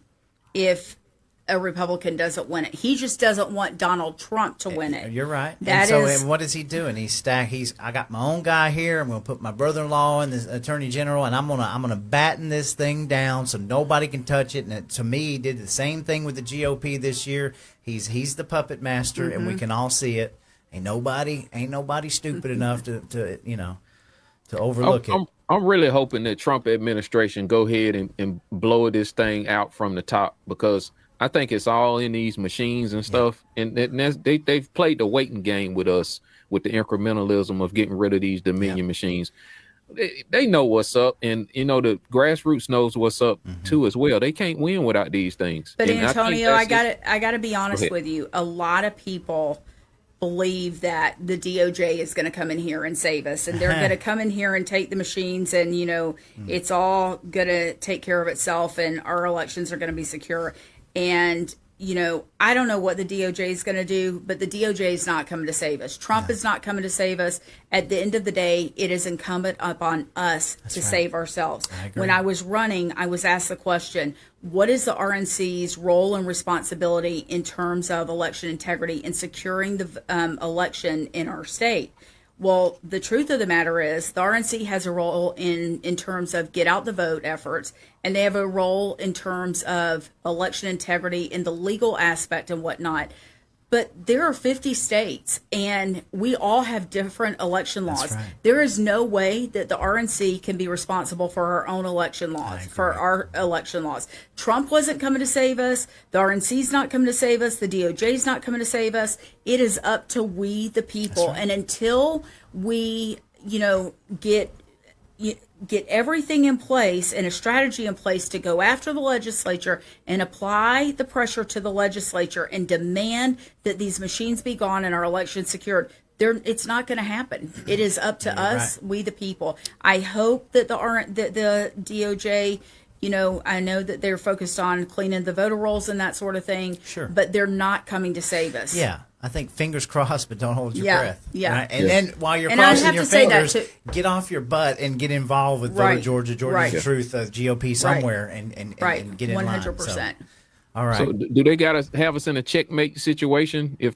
Republican doesn't win it. He just doesn't want Donald Trump to win it. You're right. And and what is he doing? I got my own guy here. I'm going to put my brother-in-law and the attorney general, and I'm gonna batten this thing down so nobody can touch it. And to me, he did the same thing with the GOP this year. He's the puppet master, and we can all see it. Ain't nobody stupid enough to overlook it. I'm really hoping that Trump administration go ahead and blow this thing out from the top, because I think it's all in these machines and stuff. Yeah. And they've played the waiting game with us with the incrementalism of getting rid of these Dominion machines. They know what's up, and the grassroots knows what's up too as well. They can't win without these things. But and Antonio, I gotta be honest with you. A lot of people believe that the DOJ is going to come in here and save us, and they're going to come in here and take the machines, and it's all going to take care of itself, and our elections are going to be secure. And I don't know what the DOJ is going to do, but the DOJ is not coming to save us. Trump is not coming to save us. At the end of the day, it is incumbent upon us to save ourselves. When I was running, I was asked the question, what is the RNC's role and responsibility in terms of election integrity and securing the election in our state? Well, the truth of the matter is the RNC has a role in terms of get out the vote efforts, and they have a role in terms of election integrity in the legal aspect and whatnot. But there are 50 states, and we all have different election laws. That's right. There is no way that the RNC can be responsible for our own election laws, for our election laws. Trump wasn't coming to save us. The RNC's not coming to save us. The DOJ's not coming to save us. It is up to we, the people. Right. And until we, get everything in place and a strategy in place to go after the legislature and apply the pressure to the legislature and demand that these machines be gone and our election secured, it's not going to happen. It is up to us, we the people. I hope that the DOJ, I know that they're focused on cleaning the voter rolls and that sort of thing. Sure. But they're not coming to save us. Yeah. I think fingers crossed, but don't hold your breath. Yeah. Right? And then while you're crossing your fingers, too, get off your butt and get involved with Voter Georgia's Truth, GOP somewhere, and get in 100%. line. So, all right. So do they got to have us in a checkmate situation if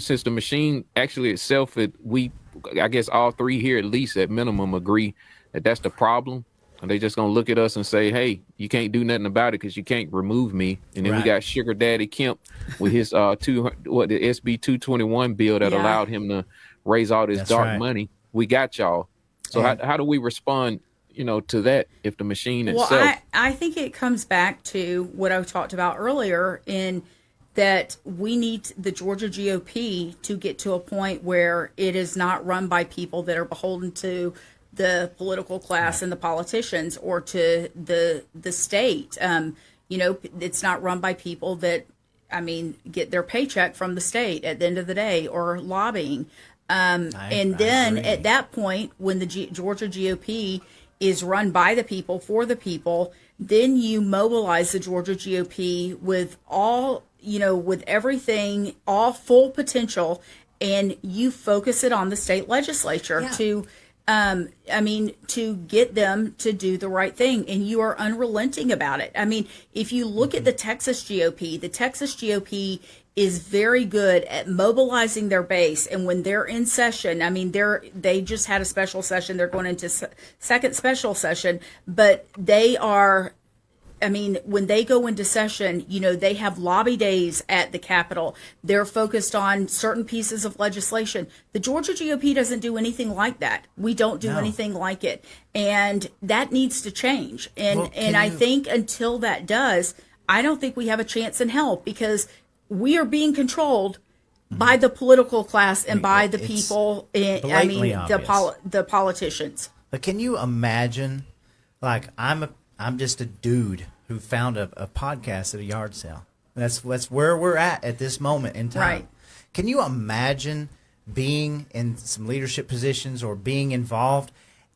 since the machine actually itself, I guess all three here at least at minimum agree that that's the problem? Are they just going to look at us and say, hey, you can't do nothing about it because you can't remove me? And then we got Sugar Daddy Kemp with his the SB 221 bill that allowed him to raise all this dark money. We got y'all. So how do we respond, to that if the machine itself? Well, I think it comes back to what I talked about earlier in that we need the Georgia GOP to get to a point where it is not run by people that are beholden to the political class and the politicians or to the state. It's not run by people that, get their paycheck from the state at the end of the day or lobbying. At that point, when the Georgia GOP is run by the people, for the people, then you mobilize the Georgia GOP with all, with everything, all full potential, and you focus it on the state legislature to get them to do the right thing, and you are unrelenting about it. If you look at the Texas GOP is very good at mobilizing their base, and when they're in session, they just had a special session. They're going into second special session, but they are. When they go into session, they have lobby days at the Capitol. They're focused on certain pieces of legislation. The Georgia GOP doesn't do anything like that. We don't do anything like it. And that needs to change. And I think until that does, I don't think we have a chance in hell, because we are being controlled by the political class and by the It's people. blatantly obvious. The politicians. But can you imagine, like, I'm just a dude who found a podcast at a yard sale. That's where we're at this moment in time. Right. Can you imagine being in some leadership positions or being involved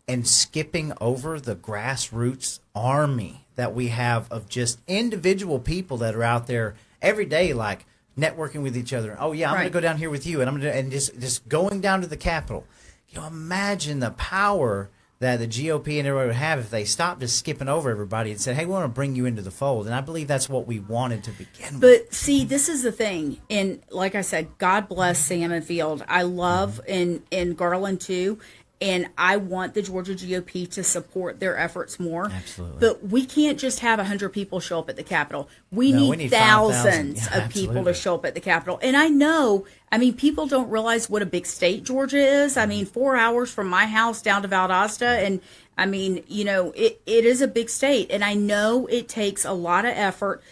and skipping over the grassroots army that we have of just individual people that are out there every day, like networking with each other? Oh yeah, I'm going to go down here with you, and I'm going to, and just going down to the Capitol. You know, imagine the power that the GOP and everybody would have if they stopped just skipping over everybody and said, hey, we want to bring you into the fold. And I believe that's what we wanted to begin with. But see, this is the thing. And like I said, God bless Sam and Field. I love in Garland too. And I want the Georgia GOP to support their efforts more. Absolutely. But we can't just have 100 people show up at the Capitol. We No, need we need thousands 5,000. of people Absolutely. to show up at the Capitol. And I know, I mean, people don't realize what a big state Georgia is. I mean, 4 hours from my house down to Valdosta. And I mean, you know, it is a big state. And I know it takes a lot of effort,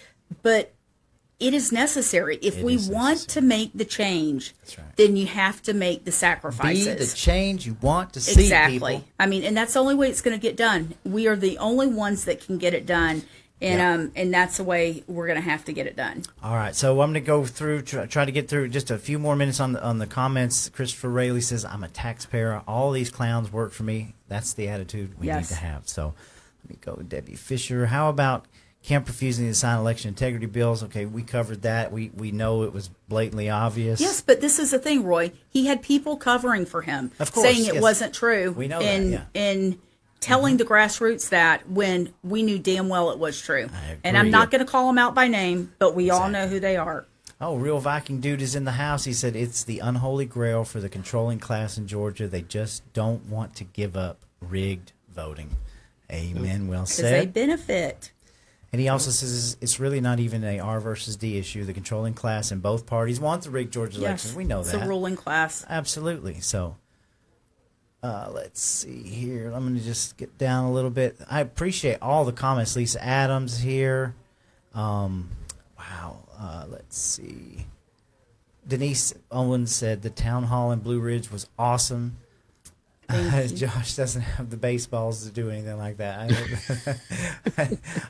but it is necessary. If we want to make the change, right. then you have to make the Be sacrifices. the change you want to see, Exactly. people. I mean, and that's the only way it's going to get done. We are the only ones that can get it done, and and that's the way we're going to have to get it done. All right, so I'm going to go through, try to get through just a few more minutes on the comments. Christopher Rayleigh says, I'm a taxpayer. All these clowns work for me. That's the attitude we need to have. So let me go with Debbie Fisher. How about Kemp refusing to sign election integrity bills? Okay, we covered that. We know it was blatantly obvious. Yes, but this is the thing, Roy. He had people covering for him, Of course, saying it yes. wasn't true. We know and, that, yeah. And telling the grassroots that when we knew damn well it was true. I agree. And I'm not going to call them out by name, but we all know who they are. Oh, Real Viking Dude is in the house. He said it's the unholy grail for the controlling class in Georgia. They just don't want to give up rigged voting. Amen. Well Because they said. benefit. And he also says it's really not even a R versus D issue. The controlling class in both parties want to rig Georgia elections. We know it's that. a ruling class. Absolutely. So let's see here. I'm going to just get down a little bit. I appreciate all the comments. Lisa Adams here. Wow. Let's see. Denise Owens said the town hall in Blue Ridge was awesome. Josh doesn't have the baseballs to do anything like that.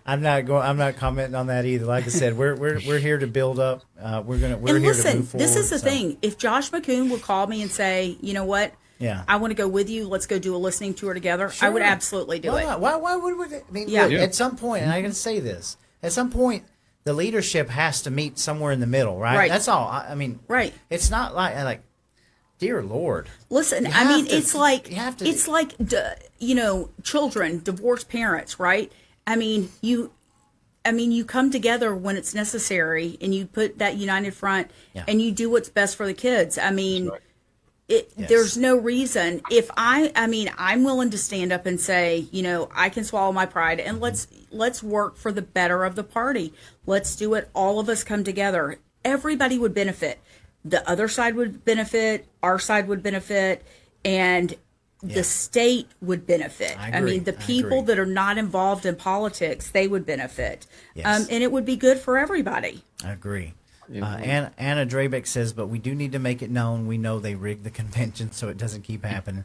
I'm not commenting on that either. Like I said, we're here to build up. We're here to move forward. This is the thing. If Josh McCoon would call me and say, you know what? Yeah. I want to go with you. Let's go do a listening tour together. I would absolutely do Why it. not? Why would we? I mean, Yeah. look, Yeah. at some point, and I can say this, at some point, the leadership has to meet somewhere in the middle, right? Right. That's all. I mean, Right. It's not like, dear Lord. Listen, You I mean, have to- it's like you have to- it's like you know, children, divorced parents, right? I mean, you come together when it's necessary, and you put that united front, Yeah. and you do what's best for the kids. I mean, right. Yes. there's no reason. If I'm willing to stand up and say, you know, I can swallow my pride, and let's work for the better of the party. Let's do it. All of us come together. Everybody would benefit. The other side would benefit. Our side would benefit, and the state would benefit. I I mean, agree. the I people agree. that are not involved in politics, they would benefit. Yes. And it would be good for everybody. I agree. Yeah. Anna Drabeck says, but we do need to make it known. We know they rigged the convention, so it doesn't keep happening.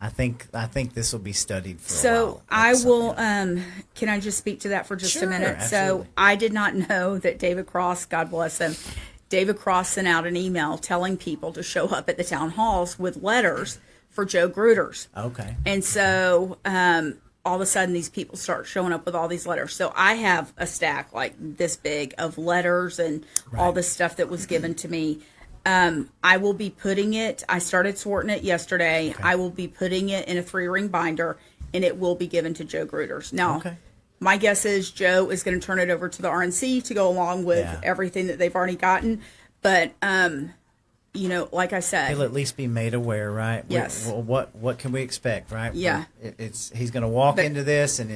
I think this will be studied for a So while. I That's will. something. Can I just speak to that for just Sure, a minute? absolutely. So I did not know that David Cross, God bless him, David Cross sent out an email telling people to show up at the town halls with letters for Joe Gruters. Okay. And so all of a sudden these people start showing up with all these letters. So I have a stack like this big of letters and all this stuff that was given to me. I will be putting it, I started sorting it yesterday. Okay. I will be putting it in a 3-ring binder, and it will be given to Joe Gruters. Now, Okay. my guess is Joe is going to turn it over to the RNC to go along with Yeah. everything that they've already gotten. But, you know, like I said, He'll at least be made aware, right? Yes. What can we expect, right? Yeah. He's going to walk But- into this, and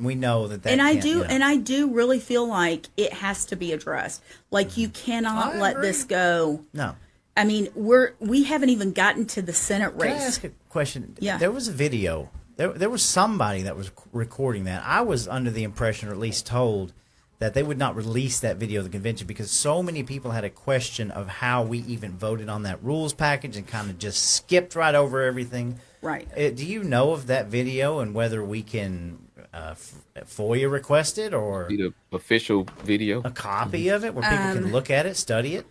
we know that. and I can't, do, you know. and I do really feel like it has to be addressed. Like you cannot I let agree. this go. No. I mean, we haven't even gotten to the Senate Can I race. ask a question? Yeah. There was a video. There was somebody that was recording that. I was under the impression, or at least told, that they would not release that video of the convention because so many people had a question of how we even voted on that rules package and kind of just skipped right over everything. Right. Do you know of that video and whether we can FOIA request it or The official video. a copy of it where people can look at it, study it?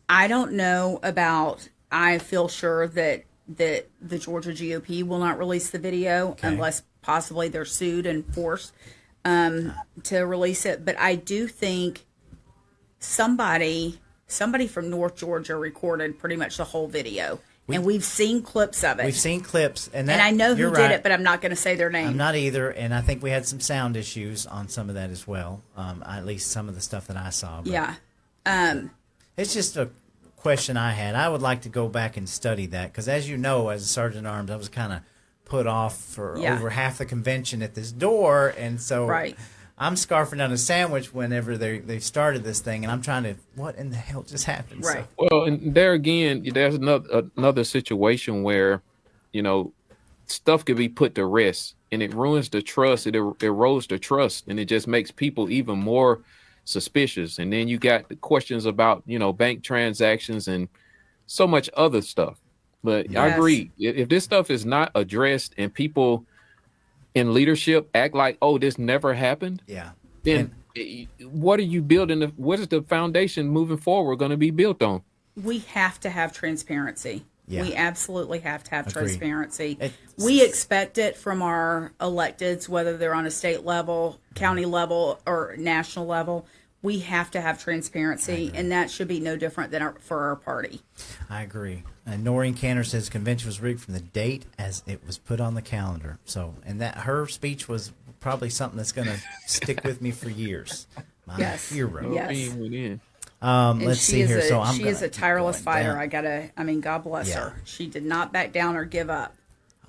I don't know about. I feel sure that the Georgia GOP will not release the video unless possibly they're sued and forced to release it. But I do think somebody from North Georgia recorded pretty much the whole video. And we've seen clips of it. We've seen clips. And I know who you're did right. it, but I'm not going to say their name. I'm not either. And I think we had some sound issues on some of that as well. At least some of the stuff that I saw. But Yeah. it's just a question I had. I would like to go back and study that because, as you know, as a sergeant at arms, I was kind of put off for over half the convention at this door. And so I'm scarfing down a sandwich whenever they started this thing, and I'm trying to, what in the hell just happened? Right. So, Well, and there again, there's another situation where, stuff could be put to rest, and it ruins the trust. It erodes the trust, and it just makes people even more suspicious. And then you got the questions about, bank transactions and so much other stuff. But I agree. If this stuff is not addressed and people in leadership act like, oh, this never happened, then what are you building? What is the foundation moving forward going to be built on? We have to have transparency. Yeah. We absolutely have to have Agreed. transparency. We expect it from our electeds, whether they're on a state level, county level, or national level. We have to have transparency, and that should be no different than for our party. I agree. And Noreen Cantor says convention was rigged from the date as it was put on the calendar. So, and that her speech was probably something that's going to stick with me for years. My hero. Yes. Let's see here. So she is a tireless fighter. Down. God bless her. She did not back down or give up.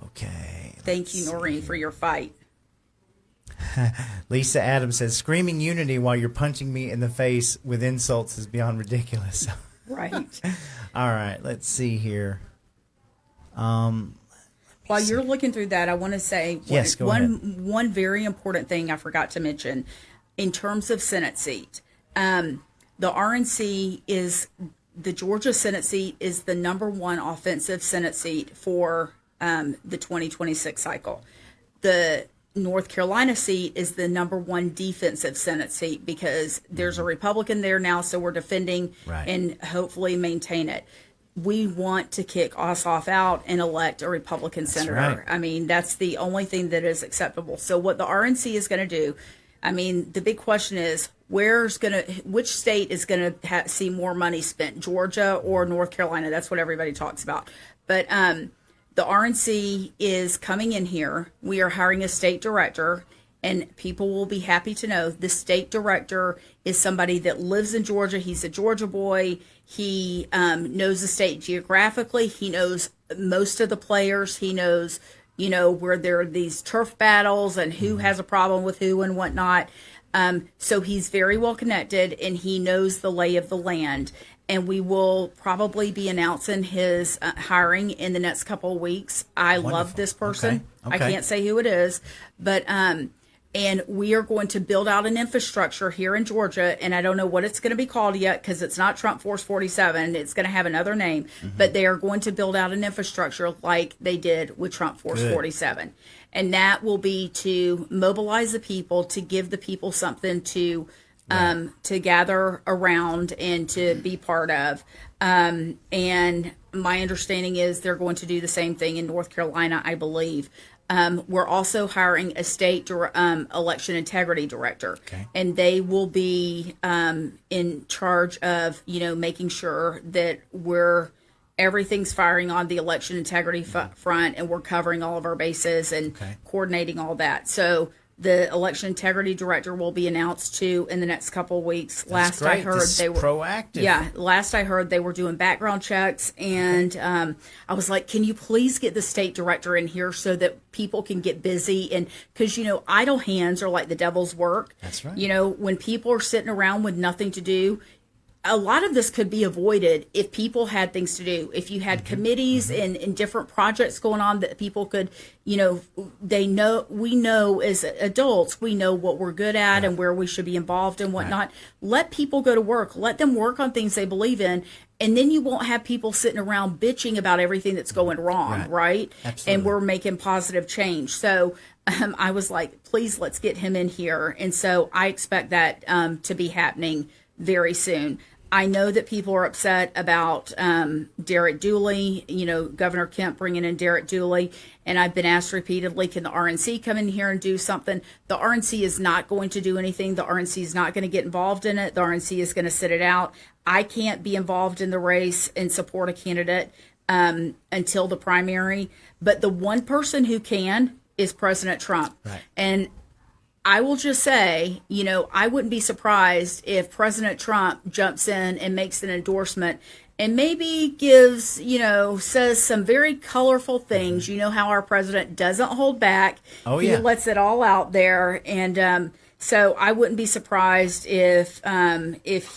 Okay. Thank you, Noreen, for your fight. Lisa Adams says, screaming unity while you're punching me in the face with insults is beyond ridiculous. Right. All right. Let's see here. While you're looking through that, I want to say one very important thing I forgot to mention in terms of Senate seat. The RNC the Georgia Senate seat is the #1 offensive Senate seat for the 2026 cycle. The North Carolina seat is the #1 defensive Senate seat because there's a Republican there now, so we're defending and hopefully maintain it. We want to kick Ossoff out and elect a Republican senator. Right. I mean, that's the only thing that is acceptable. So what the RNC is going to do, I mean, the big question is which state is going to see more money spent, Georgia or North Carolina? That's what everybody talks about. But the RNC is coming in here. We are hiring a state director, and people will be happy to know the state director is somebody that lives in Georgia. He's a Georgia boy. He knows the state geographically. He knows most of the players. He knows, where there are these turf battles and who has a problem with who and whatnot. So he's very well connected, and he knows the lay of the land. And we will probably be announcing his hiring in the next couple of weeks. I love this person. Okay. I can't say who it is, but and we are going to build out an infrastructure here in Georgia. And I don't know what it's going to be called yet because it's not Trump Force 47. It's going to have another name, but they are going to build out an infrastructure like they did with Trump Force 47. And that will be to mobilize the people, to give the people something to gather around and to be part of. And my understanding is they're going to do the same thing in North Carolina, I believe. We're also hiring a state election integrity director, and they will be in charge of, making sure that everything's firing on the election integrity front, and we're covering all of our bases and coordinating all that. So the election integrity director will be announced too in the next couple of weeks. Last I heard, they were proactive. Yeah, last I heard, they were doing background checks, and I was like, "Can you please get the state director in here so that people can get busy?" And because idle hands are like the devil's work. That's right. When people are sitting around with nothing to do, a lot of this could be avoided if people had things to do. If you had committees and different projects going on that people could, we know as adults, we know what we're good at and where we should be involved and whatnot. Right. Let people go to work. Let them work on things they believe in. And then you won't have people sitting around bitching about everything that's going wrong, right? Absolutely. And we're making positive change. So I was like, please, let's get him in here. And so I expect that to be happening very soon. I know that people are upset about Derek Dooley, Governor Kemp bringing in Derek Dooley. And I've been asked repeatedly, can the RNC come in here and do something? The RNC is not going to do anything. The RNC is not going to get involved in it. The RNC is going to sit it out. I can't be involved in the race and support a candidate until the primary. But the one person who can is President Trump. Right. And I will just say, I wouldn't be surprised if President Trump jumps in and makes an endorsement and maybe gives, says some very colorful things. You know how our president doesn't hold back. Oh, yeah. He lets it all out there. And so I wouldn't be surprised if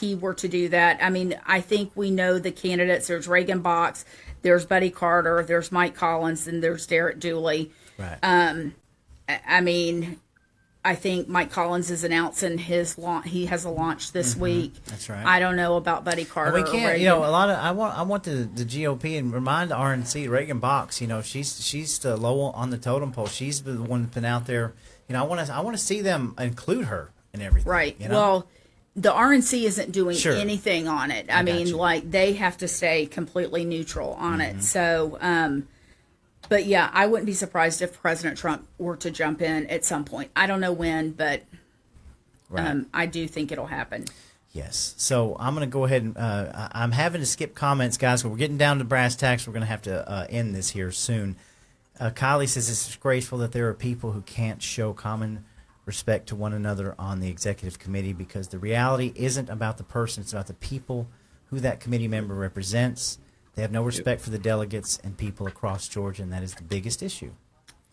he were to do that. I mean, I think we know the candidates. There's Reagan Box, there's Buddy Carter, there's Mike Collins, and there's Derek Dooley. Right. I think Mike Collins is announcing his launch. He has a launch this week. That's right. I don't know about Buddy Carter. And we can't, a lot of. I want the GOP and remind the RNC, Reagan Box. She's the low on the totem pole. She's the one that's been out there. I want to see them include her in everything. Right. Well, the RNC isn't doing anything on it. I mean, they have to stay completely neutral on it. So. But yeah, I wouldn't be surprised if President Trump were to jump in at some point. I don't know when, but I do think it'll happen. Yes. So I'm going to go ahead and I'm having to skip comments, guys. We're getting down to brass tacks. We're going to have to end this here soon. Kylie says it's disgraceful that there are people who can't show common respect to one another on the executive committee because the reality isn't about the person. It's about the people who that committee member represents. They have no respect for the delegates and people across Georgia, and that is the biggest issue.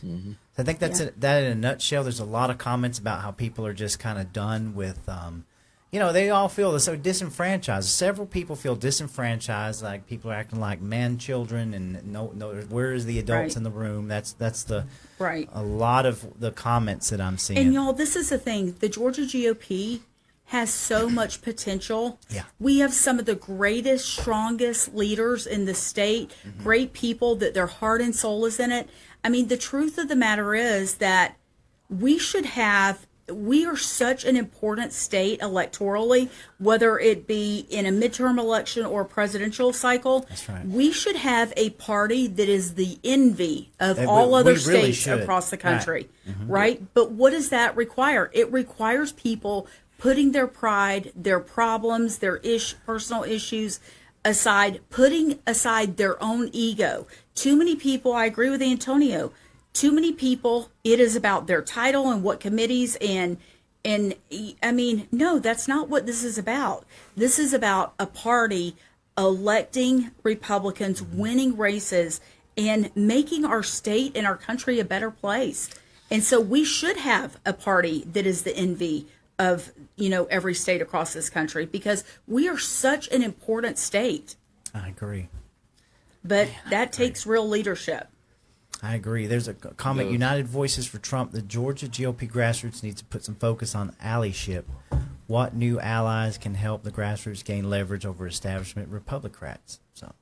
Mm-hmm. So I think that's that in a nutshell. There's a lot of comments about how people are just kind of done with, they all feel so disenfranchised. Several people feel disenfranchised, like people are acting like man children, and no, where is the adults in the room? That's the a lot of the comments that I'm seeing. And y'all, this is the thing: the Georgia GOP has so much potential. Yeah. We have some of the greatest, strongest leaders in the state, great people that their heart and soul is in it. I mean, the truth of the matter is that we are such an important state electorally, whether it be in a midterm election or a presidential cycle. That's right. We should have a party that is the envy of all other states across the country, right? But what does that require? It requires people putting their pride, their problems, their personal issues aside, putting aside their own ego. Too many people, I agree with Antonio, too many people, it is about their title and what committees and I mean, no, that's not what this is about. This is about a party electing Republicans, winning races, and making our state and our country a better place. And so we should have a party that is the envy of every state across this country because we are such an important state. I agree. But that takes real leadership. I agree. There's a comment, United Voices for Trump. The Georgia GOP grassroots needs to put some focus on allyship. What new allies can help the grassroots gain leverage over establishment Republicrats? So,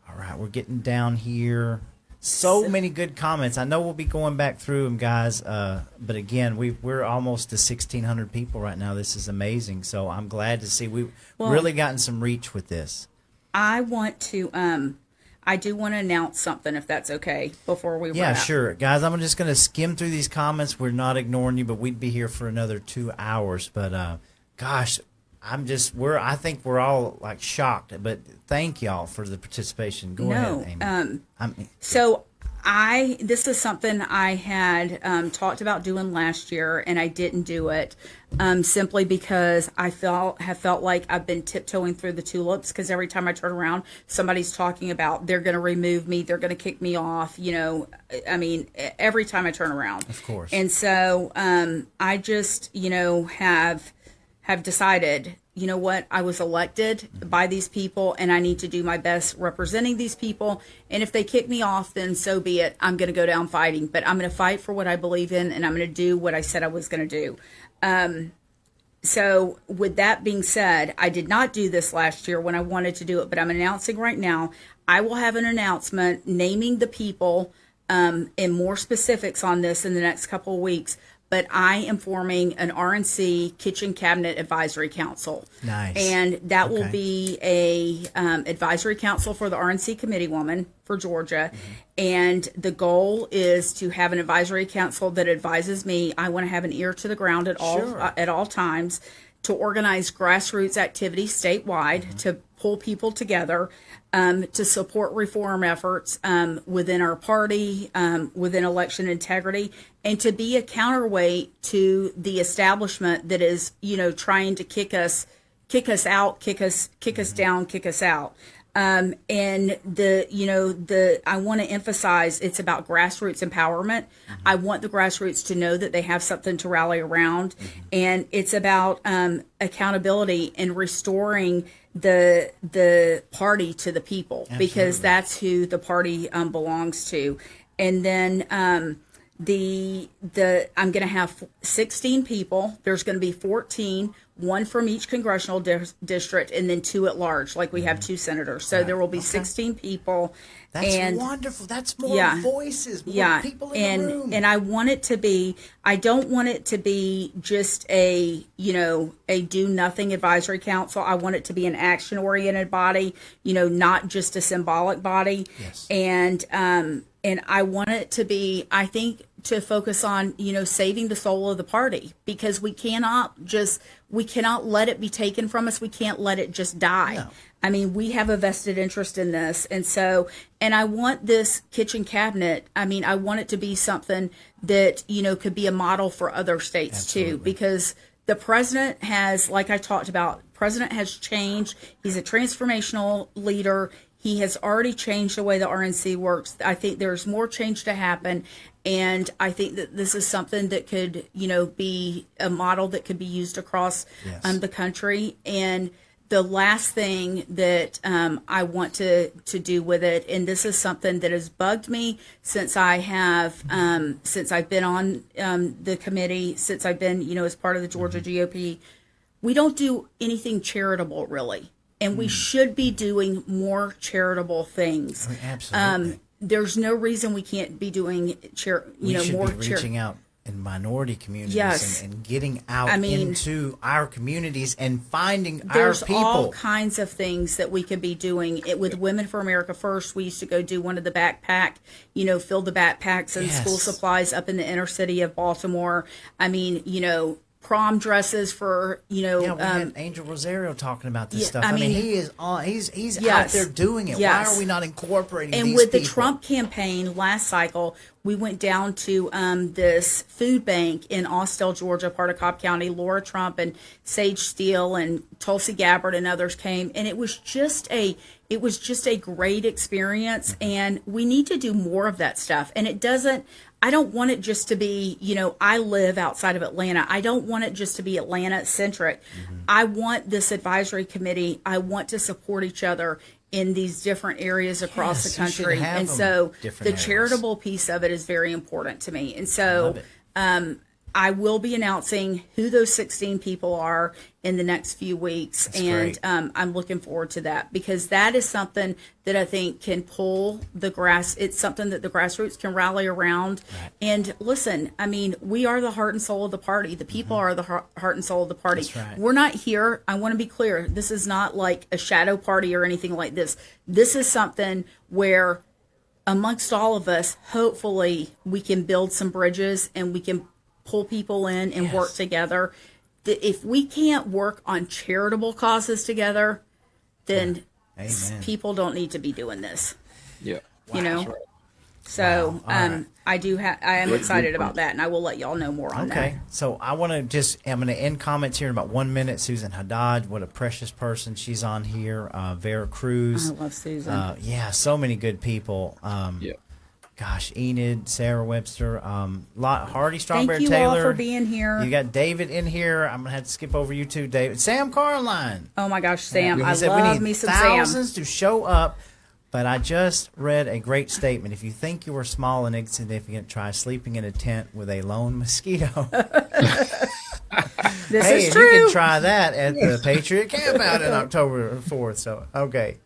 all right, we're getting down here. So many good comments. I know we'll be going back through them, guys. But again, we're almost to 1,600 people right now. This is amazing. So I'm glad to see we've really gotten some reach with this. I do want to announce something, if that's okay, before we wrap. Yeah, sure. Guys, I'm just going to skim through these comments. We're not ignoring you, but we'd be here for another 2 hours. But, gosh, I think we're all, like, shocked. But thank y'all for the participation. Go ahead, Amy. This is something I had talked about doing last year, and I didn't do it simply because I have felt like I've been tiptoeing through the tulips because every time I turn around, somebody's talking about they're going to remove me, they're going to kick me off, I mean, every time I turn around. Of course. And so I just, have decided you know what, I was elected by these people, and I need to do my best representing these people. And if they kick me off, then so be it. I'm going to go down fighting, but I'm going to fight for what I believe in, and I'm going to do what I said I was going to do. So with that being said, I did not do this last year when I wanted to do it, but I'm announcing right now, I will have an announcement naming the people and more specifics on this in the next couple of weeks. But I am forming an RNC Kitchen Cabinet Advisory Council. Nice. And that will be a advisory council for the RNC committee woman for Georgia. And the goal is to have an advisory council that advises me. I want to have an ear to the ground at all times, to organize grassroots activities statewide, to pull people together, to support reform efforts within our party, within election integrity, and to be a counterweight to the establishment that is, trying to kick us out, kick us down, kick us out. And I want to emphasize it's about grassroots empowerment. I want the grassroots to know that they have something to rally around, and it's about accountability and restoring the party to the people. Absolutely. Because that's who the party belongs to. And then I'm going to have 16 people. There's going to be 14, one from each congressional district, and then 2 at large, like we have 2 senators. So there will be 16 people. That's wonderful. That's more voices, more people in the room. And I want it to be, I don't want it to be just a do nothing advisory council. I want it to be an action oriented body, not just a symbolic body. Yes. And I want it to be, I think, to focus on, saving the soul of the party, because we cannot let it be taken from us. We can't let it just die. No. I mean, we have a vested interest in this. And I want this kitchen cabinet, I want it to be something that, could be a model for other states. Absolutely. Too, because the president has, like I talked about, president has changed. He's a transformational leader. He has already changed the way the RNC works. I think there's more change to happen. And I think that this is something that could, be a model that could be used across the country. And the last thing that I want to do with it, and this is something that has bugged me since I have, since I've been on the committee, since I've been, as part of the Georgia GOP, we don't do anything charitable, really. And we should be doing more charitable things. Absolutely. There's no reason we can't be doing we should be reaching out in minority communities and getting out into our communities and finding our people. There's all kinds of things that we could be doing. With Women for America First, we used to go do one of the backpack, fill the backpacks and school supplies up in the inner city of Baltimore. Prom dresses for, we had Angel Rosario talking about this stuff. He is on. He's out there doing it. Why are we not incorporating and these with people? The Trump campaign last cycle, we went down to this food bank in Austell, Georgia, part of Cobb County. Laura Trump and Sage Steele and Tulsi Gabbard and others came, and it was just a great experience. And we need to do more of that stuff. And I don't want it just to be, I live outside of Atlanta. I don't want it just to be Atlanta centric. I want this advisory committee. I want to support each other in these different areas across the country. And so the charitable piece of it is very important to me. And so I will be announcing who those 16 people are in the next few weeks. That's great. I'm looking forward to that, because that is something that I think can pull the grass. It's something that the grassroots can rally around. Right. And listen, we are the heart and soul of the party. The people are the heart and soul of the party. That's right. We're not here. I want to be clear. This is not like a shadow party or anything like this. This is something where amongst all of us, hopefully we can build some bridges and we can pull people in and work together. If we can't work on charitable causes together, then people don't need to be doing this. Yeah. Right. So right. I am excited about that, and I will let y'all know more on that. Okay. So I'm going to end comments here in about 1 minute. Susan Haddad, what a precious person. She's on here. Vera Cruz. I love Susan. So many good people. gosh, Enid, Sarah Webster, Hardy Strawberry Thank you Taylor. all for being here. You got David in here. I'm gonna have to skip over you too, David. Sam Carline. Oh my gosh, Sam! He I said love we need me some thousands Sam. to show up. But I just read a great statement. If you think you are small and insignificant, try sleeping in a tent with a lone mosquito. This hey, is and true. you can try that at the Patriot Camp out in October 4th. So, okay.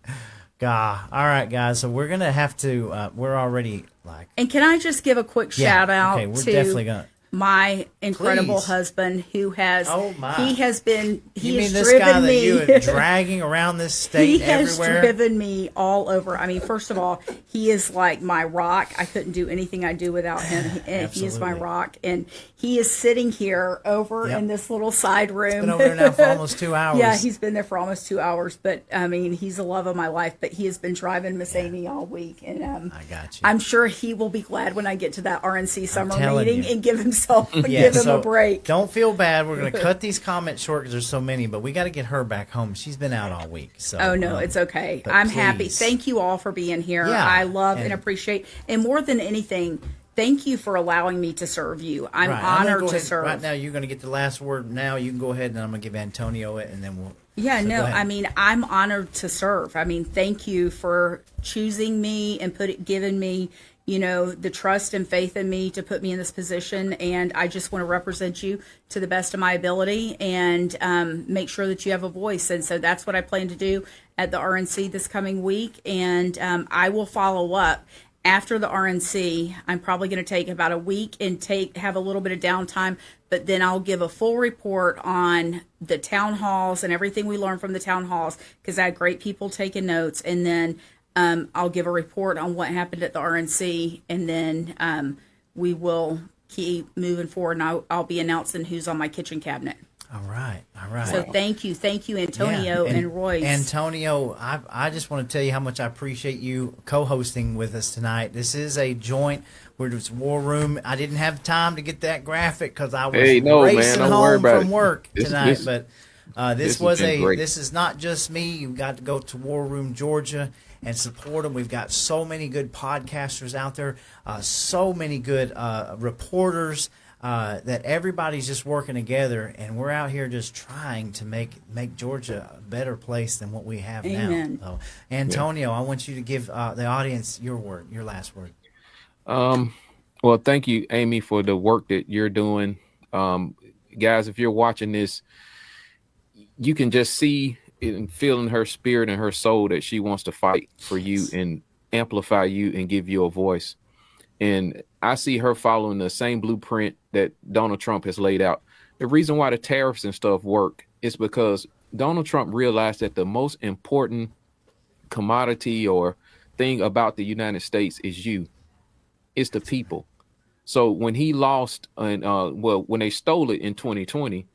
All right, guys. So we're going to have to, we're already like. And can I just give a quick shout out okay, we're to definitely gonna. my incredible Please. husband who has Oh, my. he has You mean has this driven guy that me you are dragging around this state he has everywhere? driven me all over. I mean, first of all, he is like my rock. I couldn't do anything I do without him. And he is my Absolutely. rock. And he is sitting here over Yep. in this little side room. Been over there now for almost 2 hours. Yeah, he's been there for almost 2 hours. But I mean, he's the love of my life. But he has been driving Miss Amy all week. And I got you. I'm sure he will be glad when I get to that RNC summer telling meeting you. and give himself Yeah, give him a break. Don't feel bad. We're going to cut these comments short because there's so many, but we got to get her back home. She's been out all week. So Oh no, it's okay. but I'm happy. please. Thank you all for being here. Yeah, I love and and- appreciate, and more than anything, thank you for allowing me to serve you. I'm Right, I'm gonna honored go to ahead- serve. Right now, you're going to get the last word. Now you can go ahead, and I'm going to give Antonio it, and then we'll. Yeah, so no, go ahead. I mean, I'm honored to serve. I mean, thank you for choosing me and giving me, the trust and faith in me to put me in this position. And I just want to represent you to the best of my ability and make sure that you have a voice. And so that's what I plan to do at the RNC this coming week. And I will follow up. After the RNC, I'm probably going to take about a week and have a little bit of downtime, but then I'll give a full report on the town halls and everything we learned from the town halls because I had great people taking notes, and then I'll give a report on what happened at the RNC, and then we will keep moving forward, and I'll be announcing who's on my kitchen cabinet. All right. So thank you, Antonio Yeah, and Royce. Antonio, I just want to tell you how much I appreciate you co-hosting with us tonight. This is a joint. We're just War Room. I didn't have time to get that graphic because I was Hey, no, man, racing don't home worry about from it. work This- tonight. this- but this has been great. this is not just me. You got to go to War Room Georgia and support them. We've got so many good podcasters out there, so many good reporters. That everybody's just working together, and we're out here just trying to make Georgia a better place than what we have Amen. now. So, Antonio, I want you to give the audience your last word. Well, thank you, Amy, for the work that you're doing. Guys, if you're watching this, you can just see and feel in her spirit and her soul that she wants to fight for you and amplify you and give you a voice. And I see her following the same blueprint that Donald Trump has laid out. The reason why the tariffs and stuff work is because Donald Trump realized that the most important commodity or thing about the United States is you. It's the people. So when he lost and when they stole it in 2020,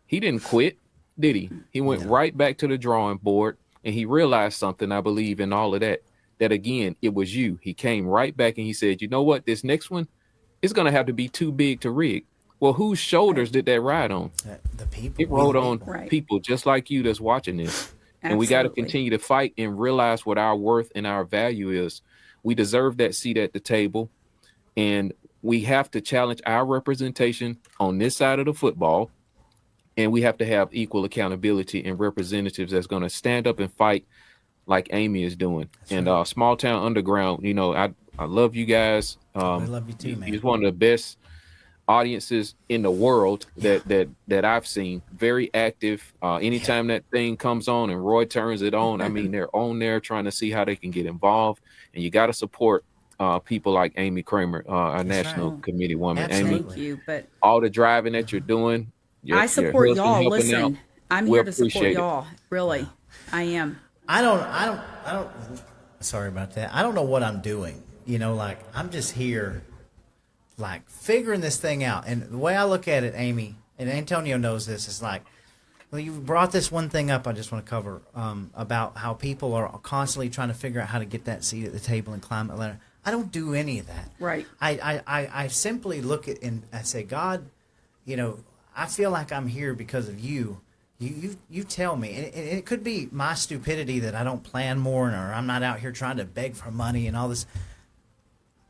he didn't quit, did he? He went right back to the drawing board and he realized something, I believe, in all of that. That again, it was you. He came right back and he said, you know what? This next one is going to have to be too big to rig. Well, whose shoulders did that ride on? The people. It rode We- on Right. people just like you that's watching this. And we got to Absolutely. continue to fight and realize what our worth and our value is. We deserve that seat at the table. And we have to challenge our representation on this side of the football. And we have to have equal accountability and representatives that's going to stand up and fight like Amy is doing. And Small Town Underground, I love you guys. I love you too, man. He's one of the best audiences in the world that I've seen. Very active. Anytime that thing comes on and Roy turns it on, I mean, they're on there trying to see how they can get involved. And you got to support people like Amy Kremer, our national right. committee woman. Absolutely. Amy, Thank you, but all the driving that you're doing. I support husband y'all. helping out. Listen, I'm We here to support appreciate it. y'all. Really, I am. I don't. Sorry about that. I don't know what I'm doing. Like I'm just here, like figuring this thing out. And the way I look at it, Amy and Antonio knows this, is like, well, you brought this one thing up. I just want to cover about how people are constantly trying to figure out how to get that seat at the table and climb that ladder. I don't do any of that. Right. I simply look at and I say, God, I feel like I'm here because of you. You tell me, and it could be my stupidity that I don't plan more, or I'm not out here trying to beg for money and all this.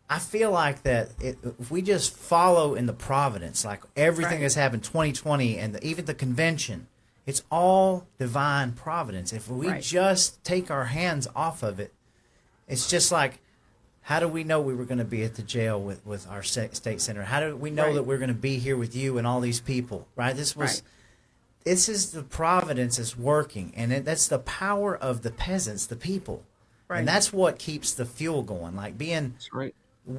I feel like that if we just follow in the providence, like everything that's happened 2020 and even the convention, it's all divine providence. If we just take our hands off of it, it's just like, how do we know we were going to be at the jail with our state senator? How do we know that we're going to be here with you and all these people, right? This is the providence is working, and that's the power of the peasants, the people. Right. And that's what keeps the fuel going, like being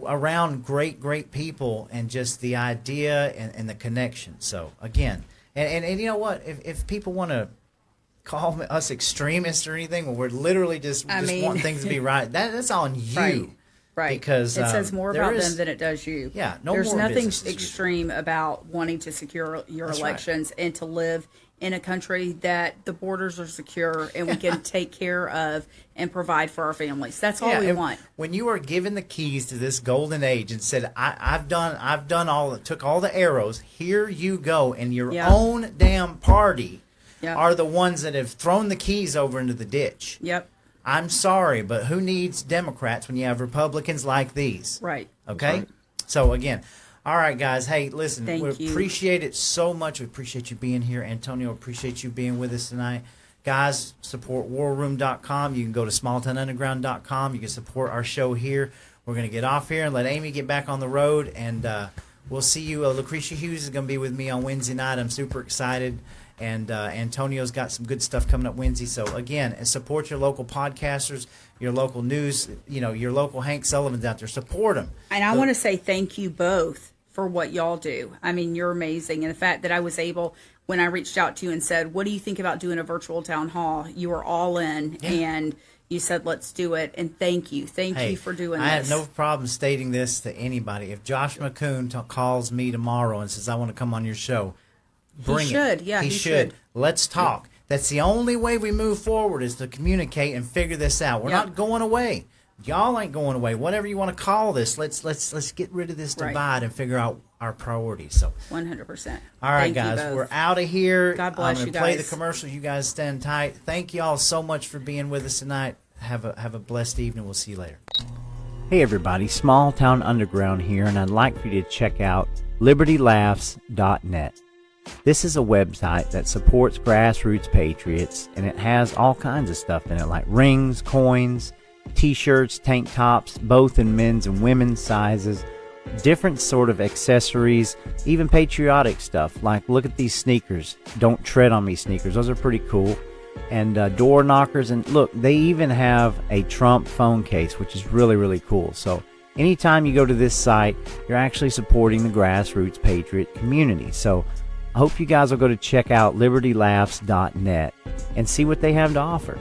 around great people and just the idea and the connection. So, again, and you know what? If people want to call us extremists or anything, well, we're literally just want things to be right. That's on you. Right. Because it says more about them than it does you. Yeah. There's nothing extreme about wanting to secure your elections and to live in a country that the borders are secure and we can take care of and provide for our families. That's all we want. When you are given the keys to this golden age and said, I've done all, took all the arrows, here you go, and your own damn party are the ones that have thrown the keys over into the ditch. Yep. I'm sorry, but who needs Democrats when you have Republicans like these? Right. Okay? Right. So, again, all right, guys. Hey, listen, Thank you. Appreciate it so much. We appreciate you being here. Antonio, appreciate you being with us tonight. Guys, support warroom.com. You can go to smalltownunderground.com. You can support our show here. We're going to get off here and let Amy get back on the road, and we'll see you. Lucretia Hughes is going to be with me on Wednesday night. I'm super excited. And Antonio's got some good stuff coming up Wednesday. So, again, support your local podcasters, your local news, your local Hank Sullivan's out there. Support them. And I want to say thank you both for what y'all do. I mean, you're amazing. And the fact that I was able, when I reached out to you and said, what do you think about doing a virtual town hall? You were all in, and you said, let's do it. And thank you. Thank you for doing this. I have no problem stating this to anybody. If Josh McCoon calls me tomorrow and says, I want to come on your show, bring it. Yeah, he should. Let's talk. That's the only way we move forward, is to communicate and figure this out. We're not going away. Y'all ain't going away. Whatever you want to call this, let's get rid of this divide and figure out our priorities. So 100%. All right, guys, we're out of here. God bless you guys. I'm going to play the commercial. You guys stand tight. Thank you all so much for being with us tonight. Have a blessed evening. We'll see you later. Hey everybody, Small Town Underground here, and I'd like for you to check out libertylaughs.net. This is a website that supports grassroots patriots, and it has all kinds of stuff in it, like rings, coins, t-shirts, tank tops, both in men's and women's sizes, different sort of accessories, even patriotic stuff, like look at these sneakers, Don't Tread on Me sneakers. Those are pretty cool. And door knockers, and look, they even have a Trump phone case, which is really, really cool. So anytime you go to this site, you're actually supporting the grassroots patriot community. So I hope you guys will go to check out libertylaughs.net and see what they have to offer.